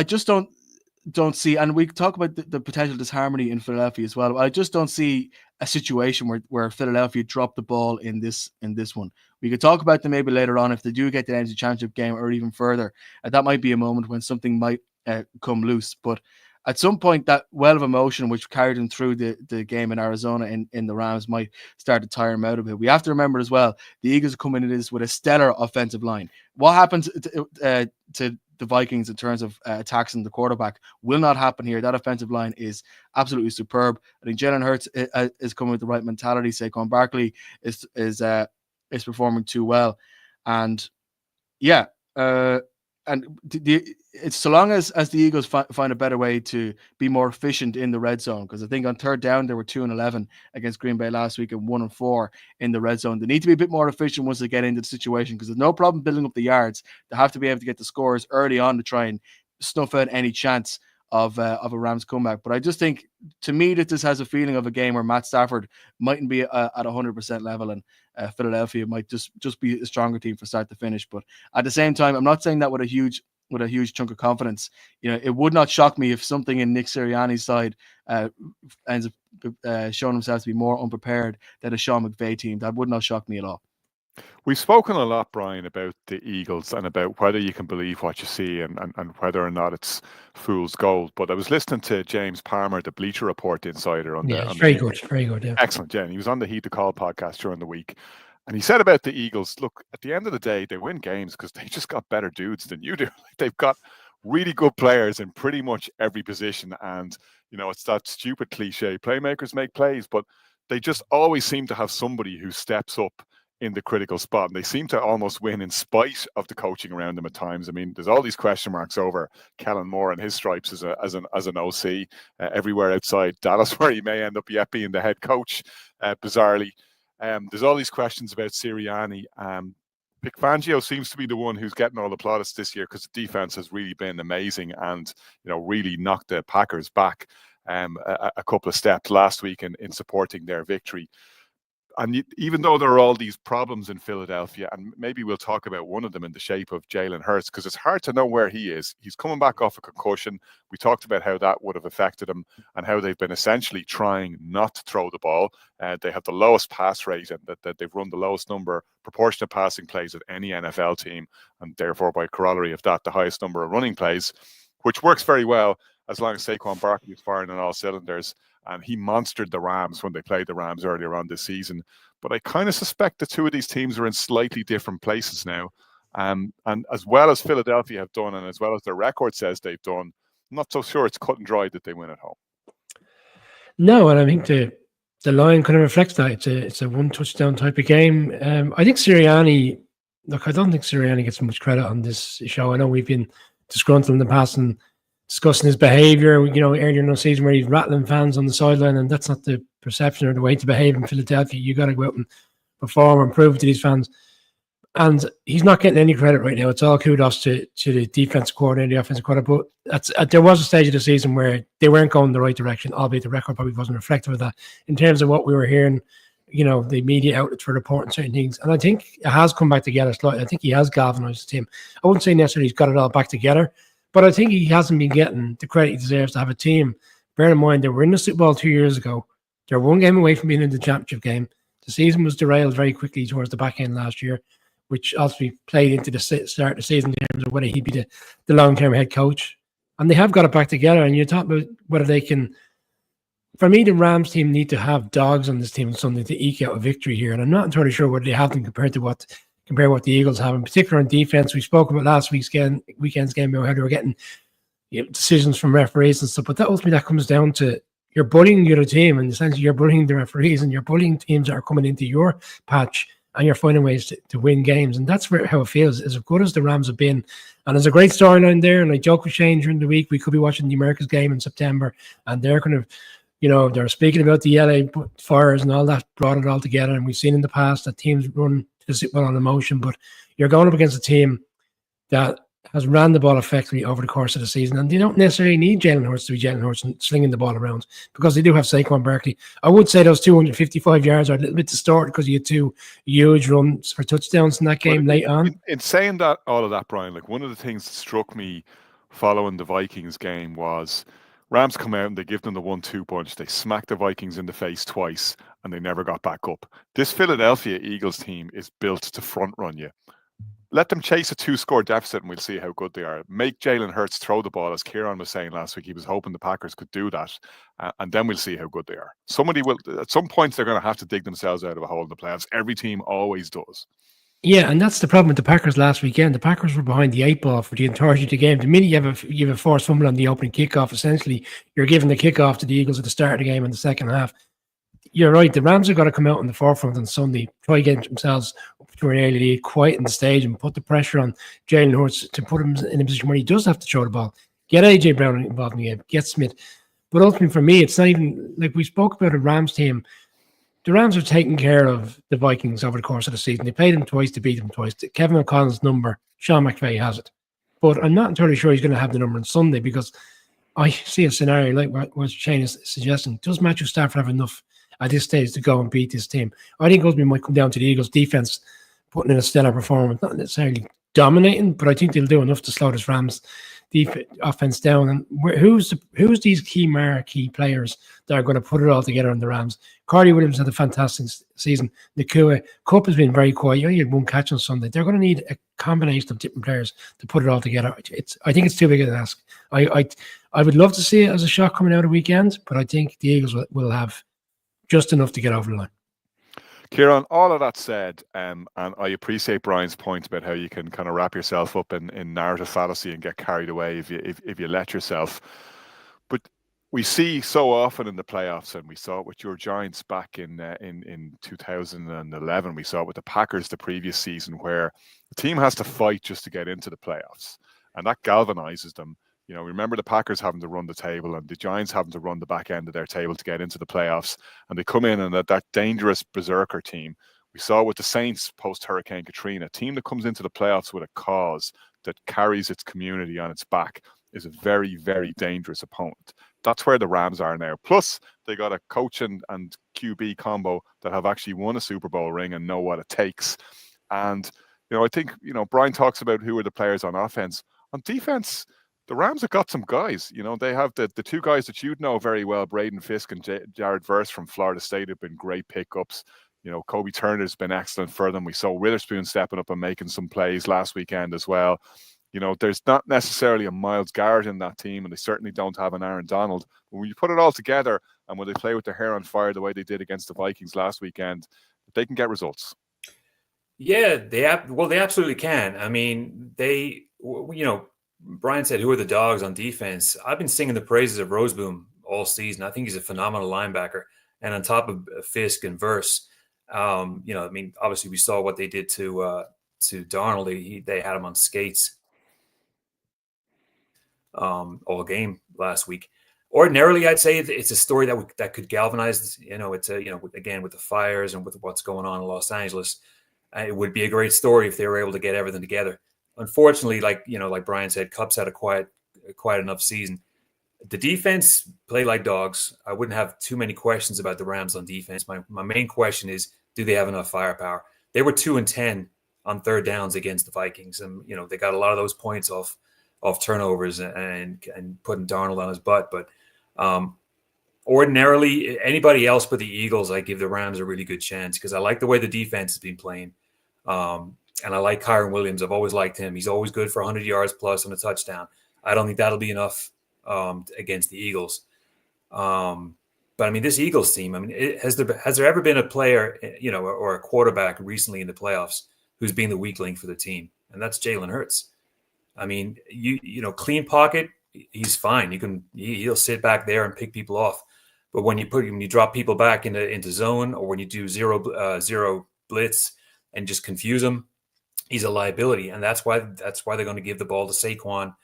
don't see, and we talk about the potential disharmony in Philadelphia as well. I just don't see a situation where Philadelphia dropped the ball in this one. We could talk about them maybe later on if they do get the NFC Championship game or even further. That might be a moment when something might come loose. But at some point, that well of emotion which carried him through the game in Arizona in the Rams might start to tire him out a bit. We have to remember as well, the Eagles are coming into this with a stellar offensive line. What happens to the Vikings in terms of attacking the quarterback will not happen here. That offensive line is absolutely superb. I think Jalen Hurts is coming with the right mentality. Saquon Barkley is performing too well. And yeah, it's so long as the Eagles find a better way to be more efficient in the red zone, because I think on third down they were 2-11 against Green Bay last week and 1-4 in the red zone. They need to be a bit more efficient once they get into the situation, because there's no problem building up the yards. They have to be able to get the scores early on to try and snuff out any chance of a Rams comeback. But I just think, to me, that this has a feeling of a game where Matt Stafford mightn't be at 100% level, and Philadelphia might just be a stronger team from start to finish. But at the same time, I'm not saying that with a huge chunk of confidence. It would not shock me if something in Nick Sirianni's side ends up showing himself to be more unprepared than a Sean McVay team. That would not shock me at all. We've spoken a lot, Brian, about the Eagles and about whether you can believe what you see and whether or not it's fool's gold. But I was listening to James Palmer, the Bleacher Report insider. Very good. Yeah. Excellent, Jen. He was on the Heat to Call podcast during the week. And he said about the Eagles, look, at the end of the day, they win games because they just got better dudes than you do. They've got really good players in pretty much every position. And, it's that stupid cliche, playmakers make plays, but they just always seem to have somebody who steps up in the critical spot. And they seem to almost win in spite of the coaching around them at times. I mean, there's all these question marks over Kellen Moore and his stripes as an OC everywhere outside Dallas, where he may end up yet being the head coach, bizarrely. There's all these questions about Sirianni. Vic Fangio seems to be the one who's getting all the plaudits this year, because the defense has really been amazing and, really knocked the Packers back a couple of steps last week in supporting their victory. And even though there are all these problems in Philadelphia, and maybe we'll talk about one of them in the shape of Jalen Hurts, because it's hard to know where he is. He's coming back off a concussion. We talked about how that would have affected him and how they've been essentially trying not to throw the ball. They have the lowest pass rate, and that they've run the lowest number proportion of passing plays of any NFL team, and therefore, by corollary of that, the highest number of running plays, which works very well as long as Saquon Barkley is firing on all cylinders. And he monstered the Rams when they played the Rams earlier on this season. But I kind of suspect the two of these teams are in slightly different places now. And as well as Philadelphia have done, and as well as their record says they've done, I'm not so sure it's cut and dried that they win at home. No, and I think the line kind of reflects that. It's a one touchdown type of game. I think Sirianni, I don't think Sirianni gets much credit on this show. I know we've been disgruntled in the past and discussing his behavior, earlier in the season where he's rattling fans on the sideline, and that's not the perception or the way to behave in Philadelphia. You got to go out and perform and prove to these fans. And he's not getting any credit right now. It's all kudos to the defensive coordinator, the offensive coordinator. But there was a stage of the season where they weren't going the right direction, albeit the record probably wasn't reflective of that in terms of what we were hearing, the media outlets were reporting certain things. And I think it has come back together slightly. I think he has galvanized the team. I wouldn't say necessarily he's got it all back together, but I think he hasn't been getting the credit he deserves to have a team. Bear in mind, they were in the Super Bowl 2 years ago. They're one game away from being in the championship game. The season was derailed very quickly towards the back end last year, which also played into the start of the season in terms of whether he'd be the long-term head coach. And they have got it back together. And you're talking about whether they can... For me, the Rams team need to have dogs on this team and something to eke out a victory here. And I'm not entirely sure whether they have them compared to what the Eagles have, in particular on defense. We spoke about last weekend's game about how they were getting decisions from referees and stuff, but ultimately that comes down to you're bullying the other team, and essentially you're bullying the referees and you're bullying teams that are coming into your patch, and you're finding ways to win games. And that's how it feels. As good as the Rams have been, and there's a great storyline there, and I joke with Shane during the week, we could be watching the Americas game in September, and they're kind of, they're speaking about the LA Fires and all that, brought it all together. And we've seen in the past that teams run to well on emotion, but you're going up against a team that has ran the ball effectively over the course of the season, and they don't necessarily need Jalen Hurts to be Jalen Hurts and slinging the ball around, because they do have Saquon Barkley. I would say those 255 yards are a little bit distorted because you had two huge runs for touchdowns in that game late on. In saying that, all of that, Brian, like one of the things that struck me following the Vikings game was Rams come out and they give them the 1-2 punch. They smack the Vikings in the face twice and they never got back up. This Philadelphia Eagles team is built to front run you. Let them chase a 2-score deficit and we'll see how good they are. Make Jalen Hurts throw the ball, as Kieran was saying last week. He was hoping the Packers could do that. And then we'll see how good they are. Somebody will, at some points, they're going to have to dig themselves out of a hole in the playoffs. Every team always does. Yeah, and that's the problem with the Packers last weekend. The Packers were behind the 8 ball for the entirety of the game. The minute you have a forced fumble on the opening kickoff, essentially, you're giving the kickoff to the Eagles at the start of the game in the second half. You're right. The Rams have got to come out in the forefront on Sunday, try get themselves up to an early lead, quieten the stage, and put the pressure on Jalen Hurts to put him in a position where he does have to throw the ball. Get AJ Brown involved in the game, get Smith. But ultimately, for me, it's not even like we spoke about a Rams team. The Rams have taken care of the Vikings over the course of the season. They played them twice to beat them twice. Kevin O'Connell's number, Sean McVay has it. But I'm not entirely sure he's going to have the number on Sunday because I see a scenario like what Shane is suggesting. Does Matthew Stafford have enough at this stage to go and beat this team? I think ultimately might come down to the Eagles' defense putting in a stellar performance, not necessarily dominating, but I think they'll do enough to slow this Rams offense down. And who's these key marquee players that are going to put it all together on the Rams? Carly Williams had a fantastic season. Nakua Cup has been very quiet. You only had one catch on Sunday. They're going to need a combination of different players to put it all together. I think it's too big an ask. I would love to see it as a shock coming out of the weekend, but I think the Eagles will have just enough to get over the line. Kieran, all of that said, and I appreciate Brian's point about how you can kind of wrap yourself up in narrative fallacy and get carried away if you let yourself. But we see so often in the playoffs, and we saw it with your Giants back in 2011. We saw it with the Packers the previous season, where the team has to fight just to get into the playoffs, and that galvanizes them. You know, remember the Packers having to run the table and the Giants having to run the back end of their table to get into the playoffs. And they come in and that dangerous berserker team. We saw with the Saints post-Hurricane Katrina, a team that comes into the playoffs with a cause that carries its community on its back is a very, very dangerous opponent. That's where the Rams are now. Plus, they got a coach and QB combo that have actually won a Super Bowl ring and know what it takes. And, you know, I think, you know, Brian talks about who are the players on offense. On defense, the Rams have got some guys. You know, they have the two guys that you know very well, Braden Fisk and Jared Verse from Florida State, have been great pickups. You know, Kobe Turner's been excellent for them. We saw Witherspoon stepping up and making some plays last weekend as well. You know, there's not necessarily a Myles Garrett in that team, and they certainly don't have an Aaron Donald. But when you put it all together, and when they play with their hair on fire the way they did against the Vikings last weekend, they can get results. Yeah, they absolutely can. I mean, Brian said, who are the dogs on defense? I've been singing the praises of Roseboom all season. I think he's a phenomenal linebacker. And on top of Fisk and Verse, I mean, obviously we saw what they did to Darnold. They had him on skates all game last week. Ordinarily, I'd say it's a story that could galvanize, again, with the fires and with what's going on in Los Angeles. It would be a great story if they were able to get everything together. Unfortunately, like Brian said, Cup's had a quiet enough season. The defense play like dogs. I wouldn't have too many questions about the Rams on defense. My main question is, do they have enough firepower? They were 2-10 on third downs against the Vikings, and they got a lot of those points off turnovers and putting Darnold on his butt. But ordinarily, anybody else but the Eagles, I give the Rams a really good chance because I like the way the defense has been playing. And I like Kyron Williams. I've always liked him. He's always good for 100 yards plus and a touchdown. I don't think that'll be enough against the Eagles. But I mean, this Eagles team, I mean, has there ever been a player, or a quarterback recently in the playoffs who's been the weak link for the team? And that's Jalen Hurts. I mean, clean pocket, he's fine. He'll sit back there and pick people off. But when you drop people back into zone, or when you do zero blitz and just confuse them, he's a liability. And that's why they're going to give the ball to Saquon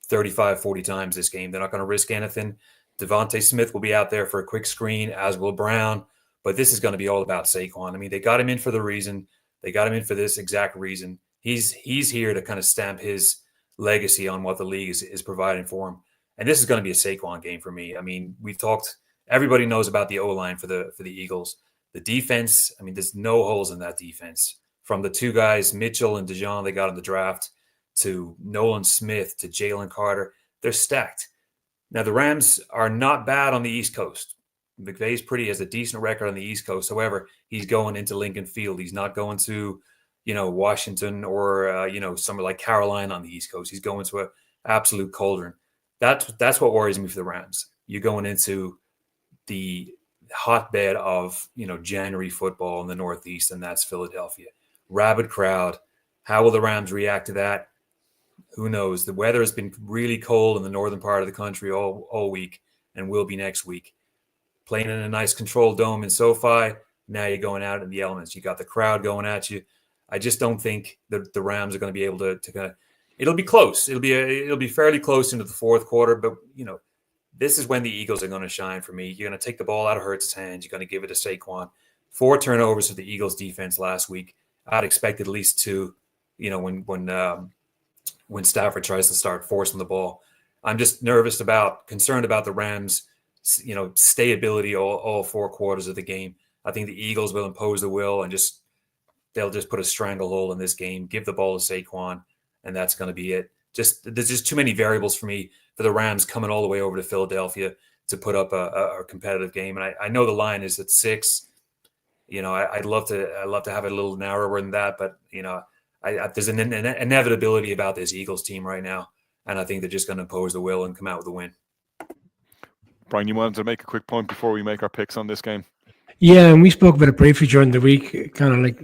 35, 40 times this game. They're not going to risk anything. Devontae Smith will be out there for a quick screen, as will Brown. But this is going to be all about Saquon. I mean, they got him in for the reason. They got him in for this exact reason. He's here to kind of stamp his legacy on what the league is providing for him. And this is going to be a Saquon game for me. I mean, everybody knows about the O-line for the Eagles. The defense, I mean, there's no holes in that defense. From the two guys, Mitchell and DeJean, they got in the draft, to Nolan Smith, to Jalen Carter, they're stacked. Now, the Rams are not bad on the East Coast. McVay's has a decent record on the East Coast. However, he's going into Lincoln Field. He's not going to, Washington or somewhere like Carolina on the East Coast. He's going to an absolute cauldron. That's what worries me for the Rams. You're going into the hotbed of January football in the Northeast, and that's Philadelphia. Rabid crowd. How will the Rams react to that? Who knows? The weather has been really cold in the northern part of the country all week, and will be next week. Playing in a nice controlled dome in SoFi. Now you're going out in the elements. You got the crowd going at you. I just don't think that the Rams are going to be able to kind of. It'll be close. It'll be fairly close into the fourth quarter, but this is when the Eagles are going to shine for me. You're going to take the ball out of Hurts' hands. You're going to give it to Saquon. 4 turnovers for the Eagles defense last week. I'd expect at least 2. When Stafford tries to start forcing the ball, I'm just concerned about the Rams. Stayability all 4 quarters of the game. I think the Eagles will impose the will and they'll just put a stranglehold in this game. Give the ball to Saquon, and that's going to be it. There's just too many variables for me for the Rams coming all the way over to Philadelphia to put up a competitive game. And I know the line is at 6. I'd love to have it a little narrower than that, but there's an inevitability about this Eagles team right now, and I think they're just going to impose the will and come out with a win. Brian, you wanted to make a quick point before we make our picks on this game? Yeah, and we spoke about it briefly during the week. Kind of like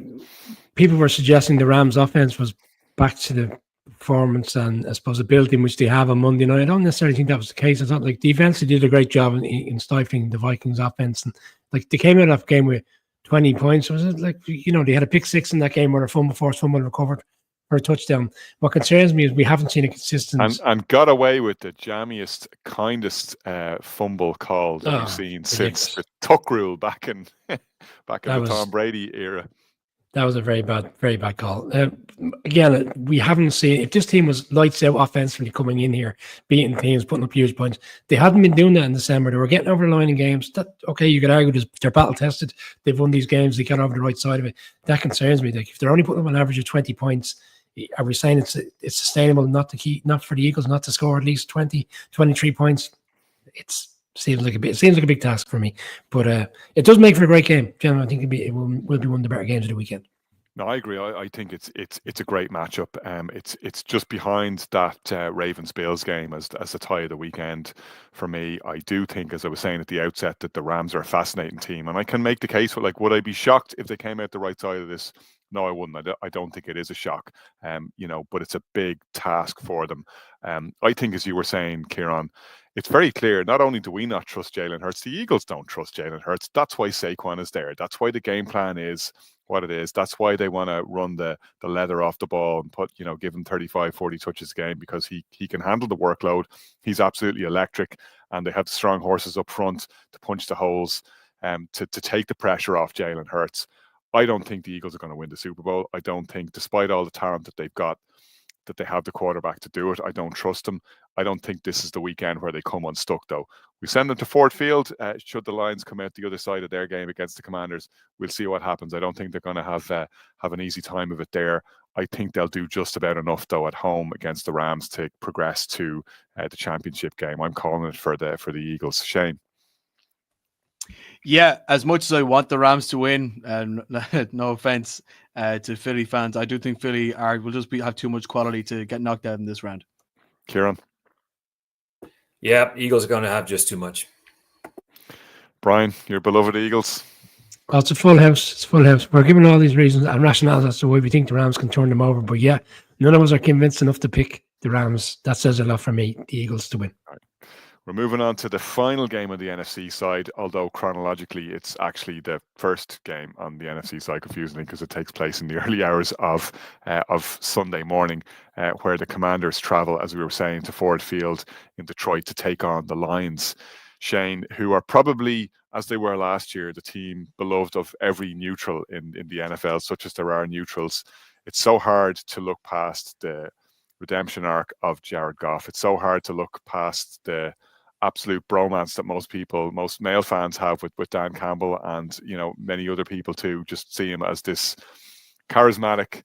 people were suggesting the Rams' offense was back to the performance and I suppose ability in which they have on Monday night. I don't necessarily think that was the case. I thought like defensively did a great job in stifling the Vikings' offense, and like they came out of that game with 20 points. Was it like they had a pick 6 in that game where a forced fumble recovered for a touchdown. What concerns me is we haven't seen a consistent and got away with the jammiest, kindest fumble call that we've seen since the Tuck rule back in the Tom Brady era. That was a very bad call. Again, we haven't seen, if this team was lights out offensively coming in here, beating teams, putting up huge points, they hadn't been doing that in December. They were getting over the line in games. You could argue they're battle tested. They've won these games. They got over the right side of it. That concerns me. Like if they're only putting up an average of 20 points, are we saying it's sustainable not for the Eagles not to score at least 20, 23 points? It seems like a big task for me, but it does make for a great game. Generally, I think it will be one of the better games of the weekend. No, I agree. I think it's a great matchup. It's just behind that Ravens Bills game as the tie of the weekend for me. I do think, as I was saying at the outset, that the Rams are a fascinating team, and I can make the case for would I be shocked if they came out the right side of this? No, I wouldn't. I don't think it is a shock. But it's a big task for them. I think, as you were saying, Kieran, it's very clear. Not only do we not trust Jalen Hurts, the Eagles don't trust Jalen Hurts. That's why Saquon is there. That's why the game plan is what it is. That's why they want to run the leather off the ball and give him 35, 40 touches a game, because he can handle the workload. He's absolutely electric, and they have strong horses up front to punch the holes, to take the pressure off Jalen Hurts. I don't think the Eagles are going to win the Super Bowl. I don't think, despite all the talent that they've got, that they have the quarterback to do it. I don't trust them. I don't think this is the weekend where they come unstuck, though. We send them to Ford Field. Should the Lions come out the other side of their game against the Commanders, we'll see what happens. I don't think they're going to have an easy time of it there. I think they'll do just about enough, though, at home against the Rams to progress to the championship game. I'm calling it for the Eagles. Shane? Yeah, as much as I want the Rams to win, and no offense to Philly fans, I do think Philly will just have too much quality to get knocked out in this round. Kieran? Yeah, Eagles are going to have just too much. Brian, your beloved Eagles? Well, it's a full house. It's full house. We're giving all these reasons and rationales as to why we think the Rams can turn them over. But yeah, none of us are convinced enough to pick the Rams. That says a lot for me, the Eagles to win. All right. We're moving on to the final game on the NFC side, although chronologically it's actually the first game on the NFC side, confusingly, because it takes place in the early hours of Sunday morning, where the Commanders travel, as we were saying, to Ford Field in Detroit to take on the Lions. Shane, who are probably, as they were last year, the team beloved of every neutral in the NFL, such as there are neutrals. It's so hard to look past the redemption arc of Jared Goff. It's so hard to look past the absolute bromance that most male fans have with Dan Campbell, and many other people too. Just see him as this charismatic,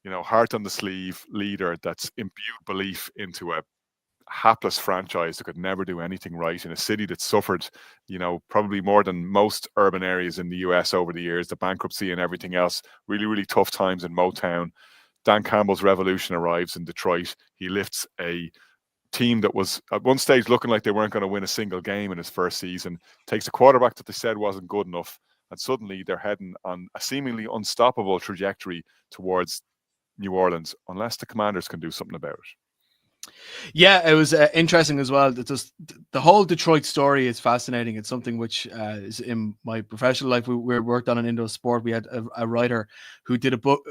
heart on the sleeve leader that's imbued belief into a hapless franchise that could never do anything right in a city that suffered, probably more than most urban areas in the US over the years, the bankruptcy and everything else, really, really tough times in Motown. Dan Campbell's revolution arrives in Detroit. He lifts a team that was at one stage looking like they weren't going to win a single game in his first season, takes a quarterback that they said wasn't good enough, and suddenly they're heading on a seemingly unstoppable trajectory towards New Orleans, unless the Commanders can do something about it. Yeah, it was interesting as well. Just the whole Detroit story is fascinating. It's something which is in my professional life. We worked on an indoor sport. We had a writer who did a book,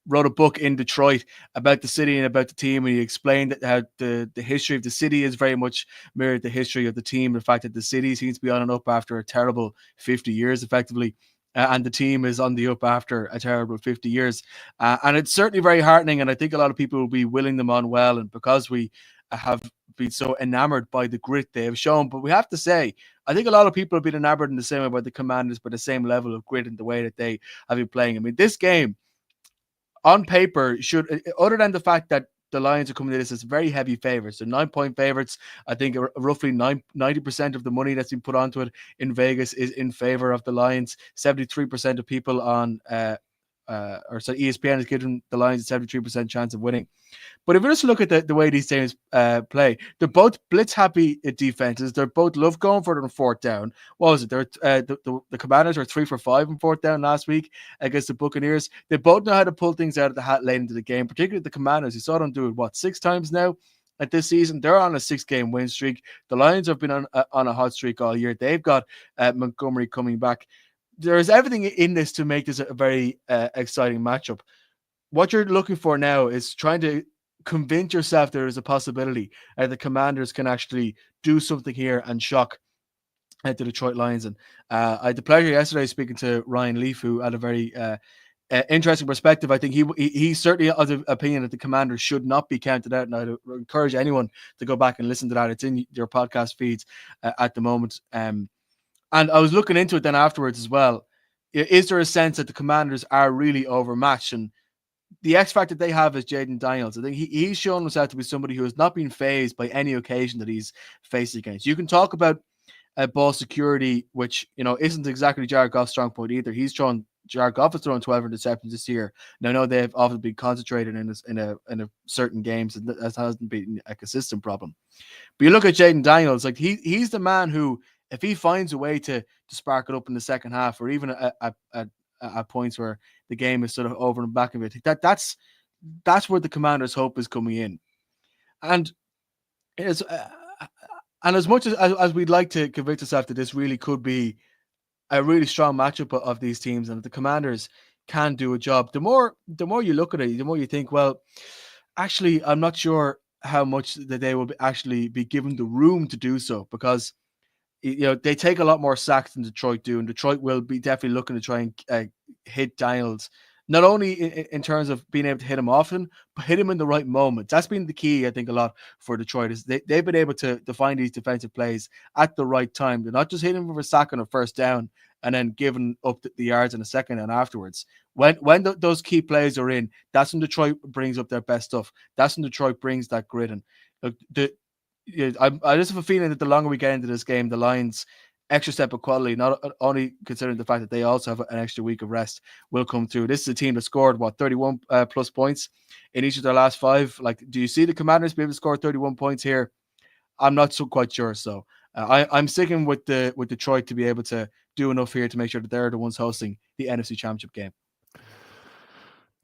wrote a book in Detroit about the city and about the team, and he explained how the history of the city is very much mirrored the history of the team. The fact that the city seems to be on and up after a terrible 50 years, effectively, and the team is on the up after a terrible 50 years. And it's certainly very heartening, and I think a lot of people will be willing them on well, and because we have been so enamored by the grit they have shown. But we have to say, I think a lot of people have been enamored in the same way by the Commanders, by the same level of grit and the way that they have been playing. I mean, this game, on paper, should, other than the fact that the Lions are coming to this as very heavy favorites. They're 9-point favorites. I think roughly 90% of the money that's been put onto it in Vegas is in favor of the Lions. 73% of people on ESPN has given the Lions a 73% chance of winning. But if you just look at the way these teams play, they're both blitz-happy defenses. They both love going for it on fourth down. What was it? The Commanders were 3 for 5 on fourth down last week against the Buccaneers. They both know how to pull things out of the hat late into the game, particularly the Commanders. You saw them do it, 6 times now at this season? They're on a 6-game win streak. The Lions have been on a hot streak all year. They've got Montgomery coming back. There is everything in this to make this a very exciting matchup. What you're looking for now is trying to convince yourself there is a possibility that the Commanders can actually do something here and shock the Detroit Lions. And I had the pleasure yesterday speaking to Ryan Leaf, who had a very interesting perspective. I think he certainly of the opinion that the Commanders should not be counted out, and I'd encourage anyone to go back and listen to that. It's in your podcast feeds at the moment. And I was looking into it then afterwards as well. Is there a sense that the Commanders are really overmatched? And the X factor they have is Jaden Daniels. I think he's shown himself to be somebody who has not been fazed by any occasion that he's faced against. You can talk about ball security, which isn't exactly Jared Goff's strong point either. Jared Goff has thrown 12 interceptions this year. Now I know they've often been concentrated in a certain games, and that hasn't been a consistent problem. But you look at Jaden Daniels, like he's the man who, if he finds a way to spark it up in the second half, or even at points where the game is sort of over and back of it, that's where the Commanders' hope is coming in. And it's and as much as we'd like to convince ourselves that this really could be a really strong matchup of these teams, and the Commanders can do a job, the more you look at it, the more you think, well, actually, I'm not sure how much that they will actually be given the room to do so, because they take a lot more sacks than Detroit do, and Detroit will be definitely looking to try and hit Daniels, not only in terms of being able to hit him often, but hit him in the right moment. That's been the key, I think, a lot for Detroit, is they've been able to find these defensive plays at the right time. They're not just hitting him for a sack on a first down and then giving up the yards in a second and afterwards. When those key plays are in, that's when Detroit brings up their best stuff. That's when Detroit brings that grit. And I just have a feeling that the longer we get into this game, the Lions' extra step of quality, not only considering the fact that they also have an extra week of rest, will come through. This is a team that scored 31 plus points in each of their last 5. Like, do you see the Commanders be able to score 31 points here? I'm not so quite sure. So I'm sticking with Detroit to be able to do enough here to make sure that they're the ones hosting the NFC Championship game.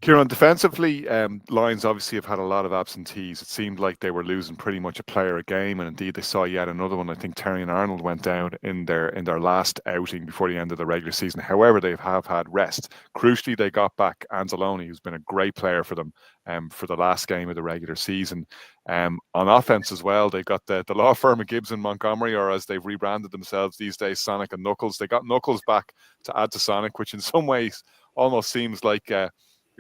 Kieran, defensively, Lions obviously have had a lot of absentees. It seemed like they were losing pretty much a player a game, and indeed they saw yet another one. I think Terry and Arnold went down in their last outing before the end of the regular season. However, they have had rest. Crucially, they got back Anzalone, who's been a great player for them for the last game of the regular season. On offense as well, they got the law firm of Gibbs and Montgomery, or as they've rebranded themselves these days, Sonic and Knuckles. They got Knuckles back to add to Sonic, which in some ways almost seems like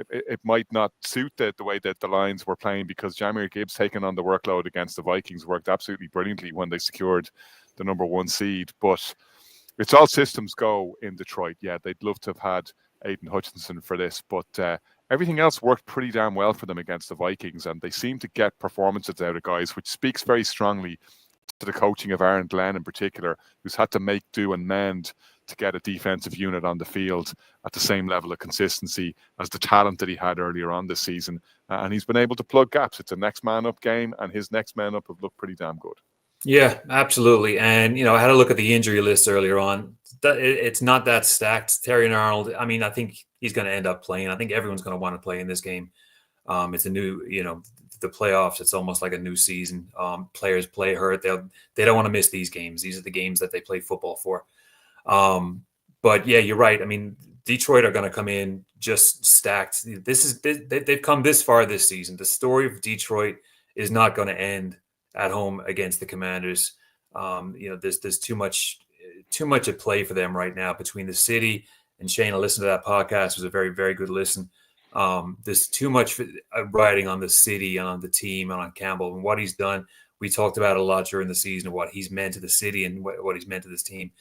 it might not suit the way that the Lions were playing, because Jahmyr Gibbs taking on the workload against the Vikings worked absolutely brilliantly when they secured the number 1 seed. But it's all systems go in Detroit. Yeah, they'd love to have had Aiden Hutchinson for this, but everything else worked pretty damn well for them against the Vikings, and they seem to get performances out of guys, which speaks very strongly to the coaching of Aaron Glenn in particular, who's had to make do and mend to get a defensive unit on the field at the same level of consistency as the talent that he had earlier on this season. And he's been able to plug gaps. It's a next man up game, and his next man up have looked pretty damn good. Yeah, absolutely. And, I had a look at the injury list earlier on. It's not that stacked. Terry Arnold, I think he's going to end up playing. I think everyone's going to want to play in this game. It's a new, the playoffs. It's almost like a new season. Players play hurt. They don't want to miss these games. These are the games that they play football for. But yeah, you're right. Detroit are going to come in just stacked. They've come this far this season. The story of Detroit is not going to end at home against the Commanders. There's too much at play for them right now between the city and Shane. I listened to that podcast. It was a very, very good listen. There's too much riding on the city, on the team, and on Campbell and what he's done. We talked about a lot during the season of what he's meant to the city and what he's meant to this team.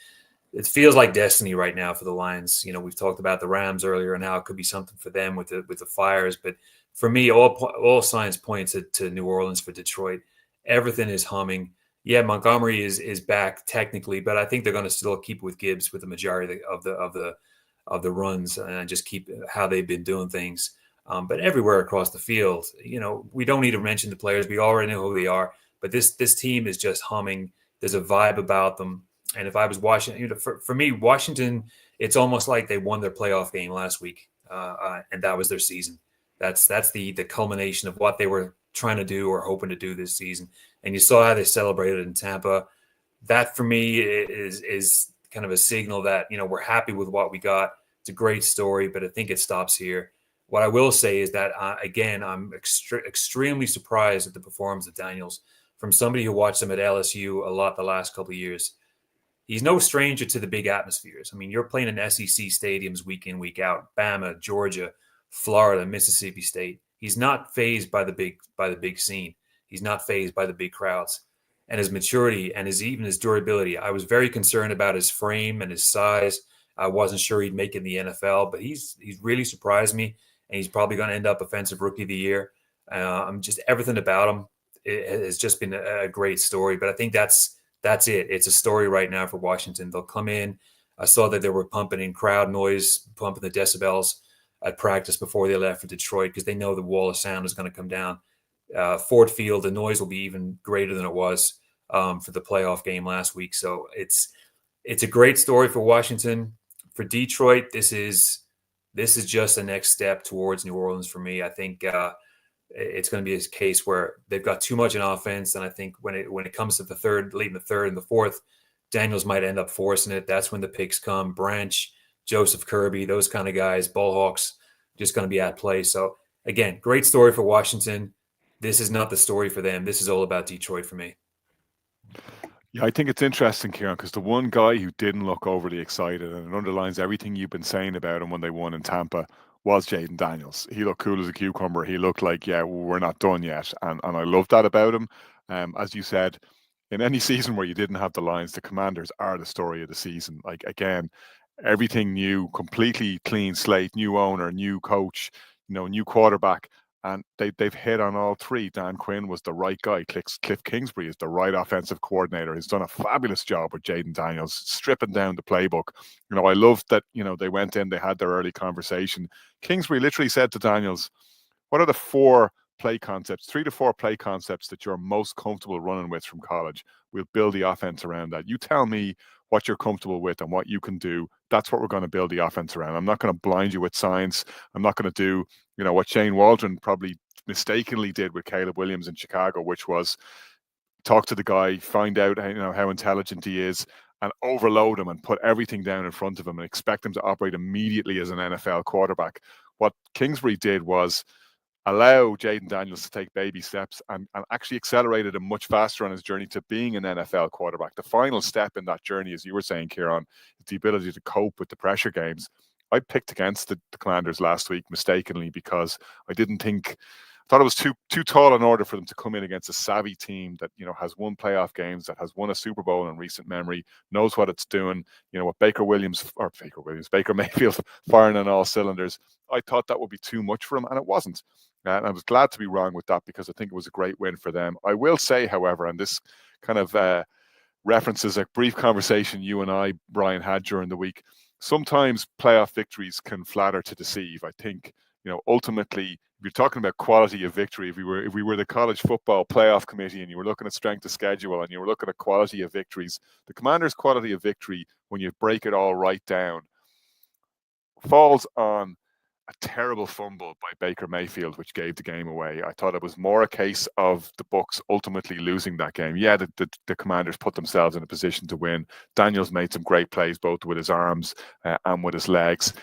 It feels like destiny right now for the Lions. We've talked about the Rams earlier and how it could be something for them with the Fires. But for me, all signs point to New Orleans for Detroit. Everything is humming. Yeah, Montgomery is back technically, but I think they're going to still keep with Gibbs with the majority of the runs and just keep how they've been doing things. But everywhere across the field, we don't need to mention the players. We already know who they are. But this team is just humming. There's a vibe about them. And if I was Washington, for me, Washington, it's almost like they won their playoff game last week, and that was their season. That's the culmination of what they were trying to do or hoping to do this season. And you saw how they celebrated in Tampa. That for me is kind of a signal that, we're happy with what we got. It's a great story, but I think it stops here. What I will say is that, again, I'm extremely surprised at the performance of Daniels from somebody who watched him at LSU a lot the last couple of years. He's no stranger to the big atmospheres. You're playing in SEC stadiums week in, week out, Bama, Georgia, Florida, Mississippi State. He's not fazed by the big scene. He's not fazed by the big crowds. And his maturity and even his durability. I was very concerned about his frame and his size. I wasn't sure he'd make it in the NFL, but he's really surprised me, and he's probably going to end up Offensive Rookie of the Year. Just everything about him has just been a great story. But I think that's it. It's a story right now for Washington. They'll come in. I saw that they were pumping in crowd noise, pumping the decibels at practice before they left for Detroit because they know the wall of sound is going to come down. Ford Field, the noise will be even greater than it was for the playoff game last week. So it's a great story for Washington. For Detroit, this is just the next step towards New Orleans for me. I think it's going to be a case where they've got too much in offense, and I think when it comes to leading the third and the fourth, Daniels might end up forcing it. That's when the picks come. Branch, Joseph Kirby, those kind of guys, Bullhawks, just going to be at play. So again, great story for Washington. This is not the story for them. This is all about Detroit for me. Yeah, I think it's interesting, Kieran, because the one guy who didn't look overly excited, and it underlines everything you've been saying about him when they won in Tampa, was Jaden Daniels. He looked cool as a cucumber. He looked like, yeah, we're not done yet. And I love that about him. As you said, in any season where you didn't have the Lions, the Commanders are the story of the season. Like, again, everything new, completely clean slate, new owner, new coach, new quarterback. And they've hit on all three. Dan Quinn was the right guy. Cliff Kingsbury is the right offensive coordinator. He's done a fabulous job with Jaden Daniels, stripping down the playbook. I love that, they went in, they had their early conversation. Kingsbury literally said to Daniels, what are the 3 to 4 play concepts that you're most comfortable running with from college? We'll build the offense around that. You tell me what you're comfortable with and what you can do. That's what we're going to build the offense around. I'm not going to blind you with science. I'm not going to do, what Shane Waldron probably mistakenly did with Caleb Williams in Chicago, which was talk to the guy, find out how intelligent he is, and overload him and put everything down in front of him and expect him to operate immediately as an NFL quarterback. What Kingsbury did was allow Jaden Daniels to take baby steps and actually accelerated him much faster on his journey to being an NFL quarterback. The final step in that journey, as you were saying, Kieran, is the ability to cope with the pressure games. I picked against the Commanders last week mistakenly because I didn't think thought it was too tall an order for them to come in against a savvy team that, you know, has won playoff games, that has won a Super Bowl in recent memory, knows what it's doing. You know, with Baker Mayfield firing on all cylinders. I thought that would be too much for him, and it wasn't. And I was glad to be wrong with that, because I think it was a great win for them. I will say, however, and this kind of references a brief conversation you and I, Brian, had during the week. Sometimes playoff victories can flatter to deceive. I think, you know, ultimately, if you're talking about quality of victory, if we were the college football playoff committee and you were looking at strength of schedule and you were looking at quality of victories, the Commanders' quality of victory, when you break it all right down, falls on a terrible fumble by Baker Mayfield, which gave the game away. I thought it was more a case of the Bucs ultimately losing that game. Yeah, the Commanders put themselves in a position to win. Daniels made some great plays, both with his arms and with his legs.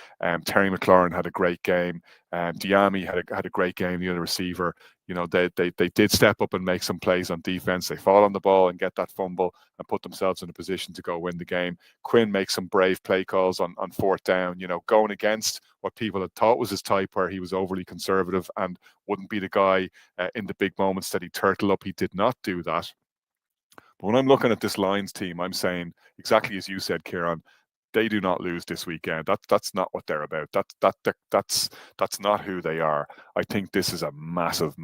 Terry McLaurin had a great game. Diami had a great game, the other receiver. You know, they did step up and make some plays on defense. They fall on the ball and get that fumble and put themselves in a position to go win the game. Quinn makes some brave play calls on fourth down, you know, going against what people had thought was his type, where he was overly conservative and wouldn't be the guy in the big moments that he'd turtle up. He did not do that. But when I'm looking at this Lions team, I'm saying exactly as you said, Kieran, they do not lose this weekend. That's not what they're about. That's not who they are. I think this is a massive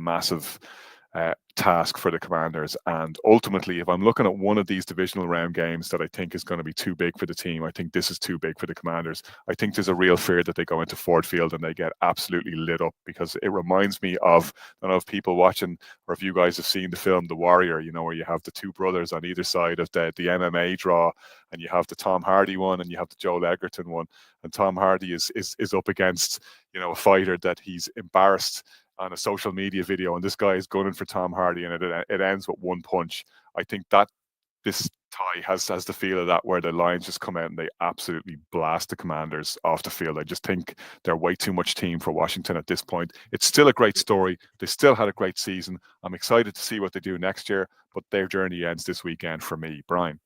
task for the Commanders. And ultimately, if I'm looking at one of these divisional round games that I think is going to be too big for the team, I think this is too big for the Commanders. I think there's a real fear that they go into Ford Field and they get absolutely lit up, because it reminds me of, I don't know if people watching or if you guys have seen the film The Warrior, you know, where you have the two brothers on either side of the MMA draw, and you have the Tom Hardy one and you have the Joel Edgerton one, and Tom Hardy is up against, you know, a fighter that he's embarrassed on a social media video, and this guy is gunning for Tom Hardy, and it ends with one punch. I think that this tie has the feel of that, where the Lions just come out and they absolutely blast the Commanders off the field. I just think they're way too much team for Washington at this point. It's still a great story. They still had a great season. I'm excited to see what they do next year, but their journey ends this weekend for me. Brian?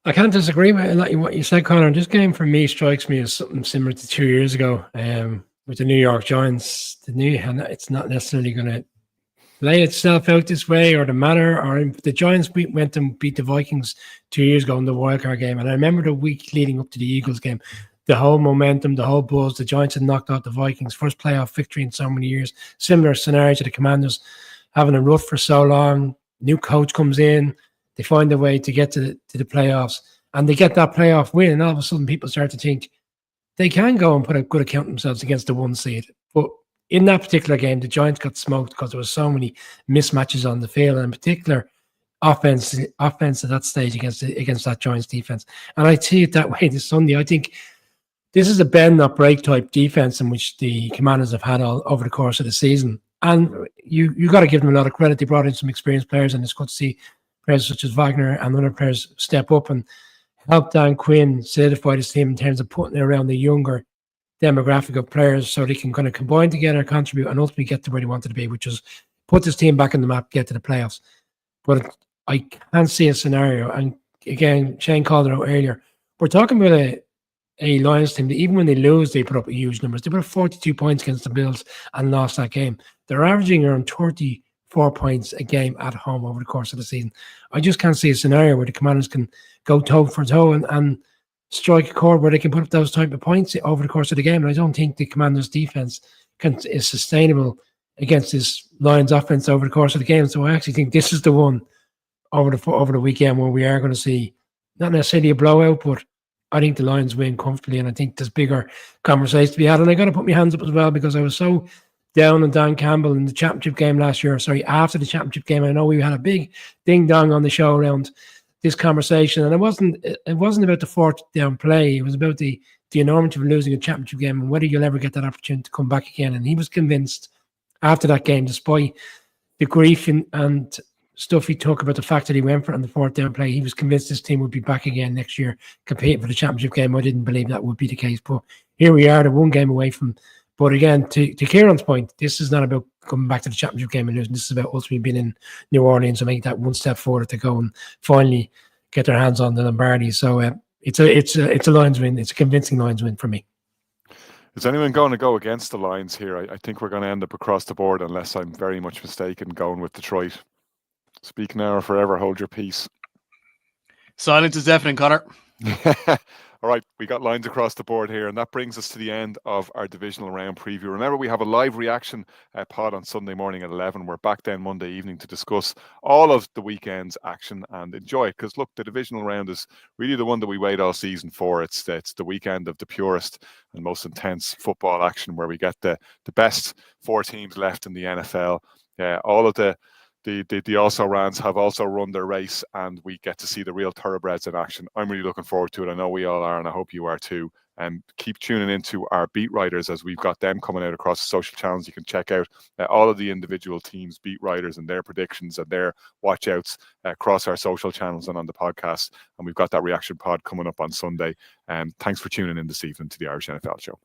I can't disagree with what you said, Connor. This game for me strikes me as something similar to 2 years ago. With the New York Giants, it's not necessarily going to play itself out this way, or the manner, or the Giants went and beat the Vikings 2 years ago in the wildcard game. And I remember the week leading up to the Eagles game, the whole momentum, the whole buzz. The Giants had knocked out the Vikings, first playoff victory in so many years. Similar scenario to the Commanders, having a rough for so long. New coach comes in, they find a way to get to the playoffs, and they get that playoff win. And all of a sudden, people start to think they can go and put a good account themselves against the one seed. But in that particular game, the Giants got smoked because there were so many mismatches on the field, and in particular, offense at that stage against that Giants defense. And I see it that way this Sunday. I think this is a bend not break type defense in which the Commanders have had all over the course of the season. And you got to give them a lot of credit. They brought in some experienced players, and it's good to see players such as Wagner and other players step up and help Dan Quinn solidify this team in terms of putting it around the younger demographic of players, so they can kind of combine together, contribute, and ultimately get to where they wanted to be, which is put this team back on the map, get to the playoffs. But I can't see a scenario. And again, Shane called it out earlier. We're talking about a Lions team that even when they lose, they put up huge numbers. They put up 42 points against the Bills and lost that game. They're averaging around 34 points a game at home over the course of the season. I just can't see a scenario where the Commanders can go toe for toe and strike a chord where they can put up those type of points over the course of the game. And I don't think the Commanders' defense is sustainable against this Lions offense over the course of the game. So I actually think this is the one over the weekend where we are going to see not necessarily a blowout, but I think the Lions win comfortably, and I think there's bigger conversations to be had. And I got to put my hands up as well, because I was so down on Dan Campbell in the championship game last year. After the championship game, I know we had a big ding dong on the show around this conversation, and it wasn't about the fourth down play. It was about the enormity of losing a championship game and whether you'll ever get that opportunity to come back again. And he was convinced after that game, despite the grief and stuff he took about the fact that he went for it on the fourth down play, he was convinced this team would be back again next year competing for the championship game. I didn't believe that would be the case, but here we are, the one game away from. But again, to Kieran's point, this is not about coming back to the championship game and losing. This is about ultimately being in New Orleans and making that one step forward to go and finally get their hands on the Lombardi. So it's a Lions win. It's a convincing Lions win for me. Is anyone going to go against the Lions here? I think we're going to end up across the board, unless I'm very much mistaken, going with Detroit. Speak now or forever hold your peace. Silence is deafening, Connor. All right, we got lines across the board here, and that brings us to the end of our divisional round preview. Remember, we have a live reaction pod on Sunday morning at 11. We're back then Monday evening to discuss all of the weekend's action and enjoy it. Because look, the divisional round is really the one that we wait all season for. It's the weekend of the purest and most intense football action, where we get the best 4 teams left in the NFL. All of the also-rans have also run their race, and we get to see the real thoroughbreds in action. I'm really looking forward to it. I know we all are, and I hope you are too. And keep tuning into our beat writers, as we've got them coming out across the social channels. You can check out all of the individual teams' beat writers and their predictions and their watch outs across our social channels and on the podcast. And we've got that reaction pod coming up on Sunday. Thanks for tuning in this evening to the Irish NFL Show.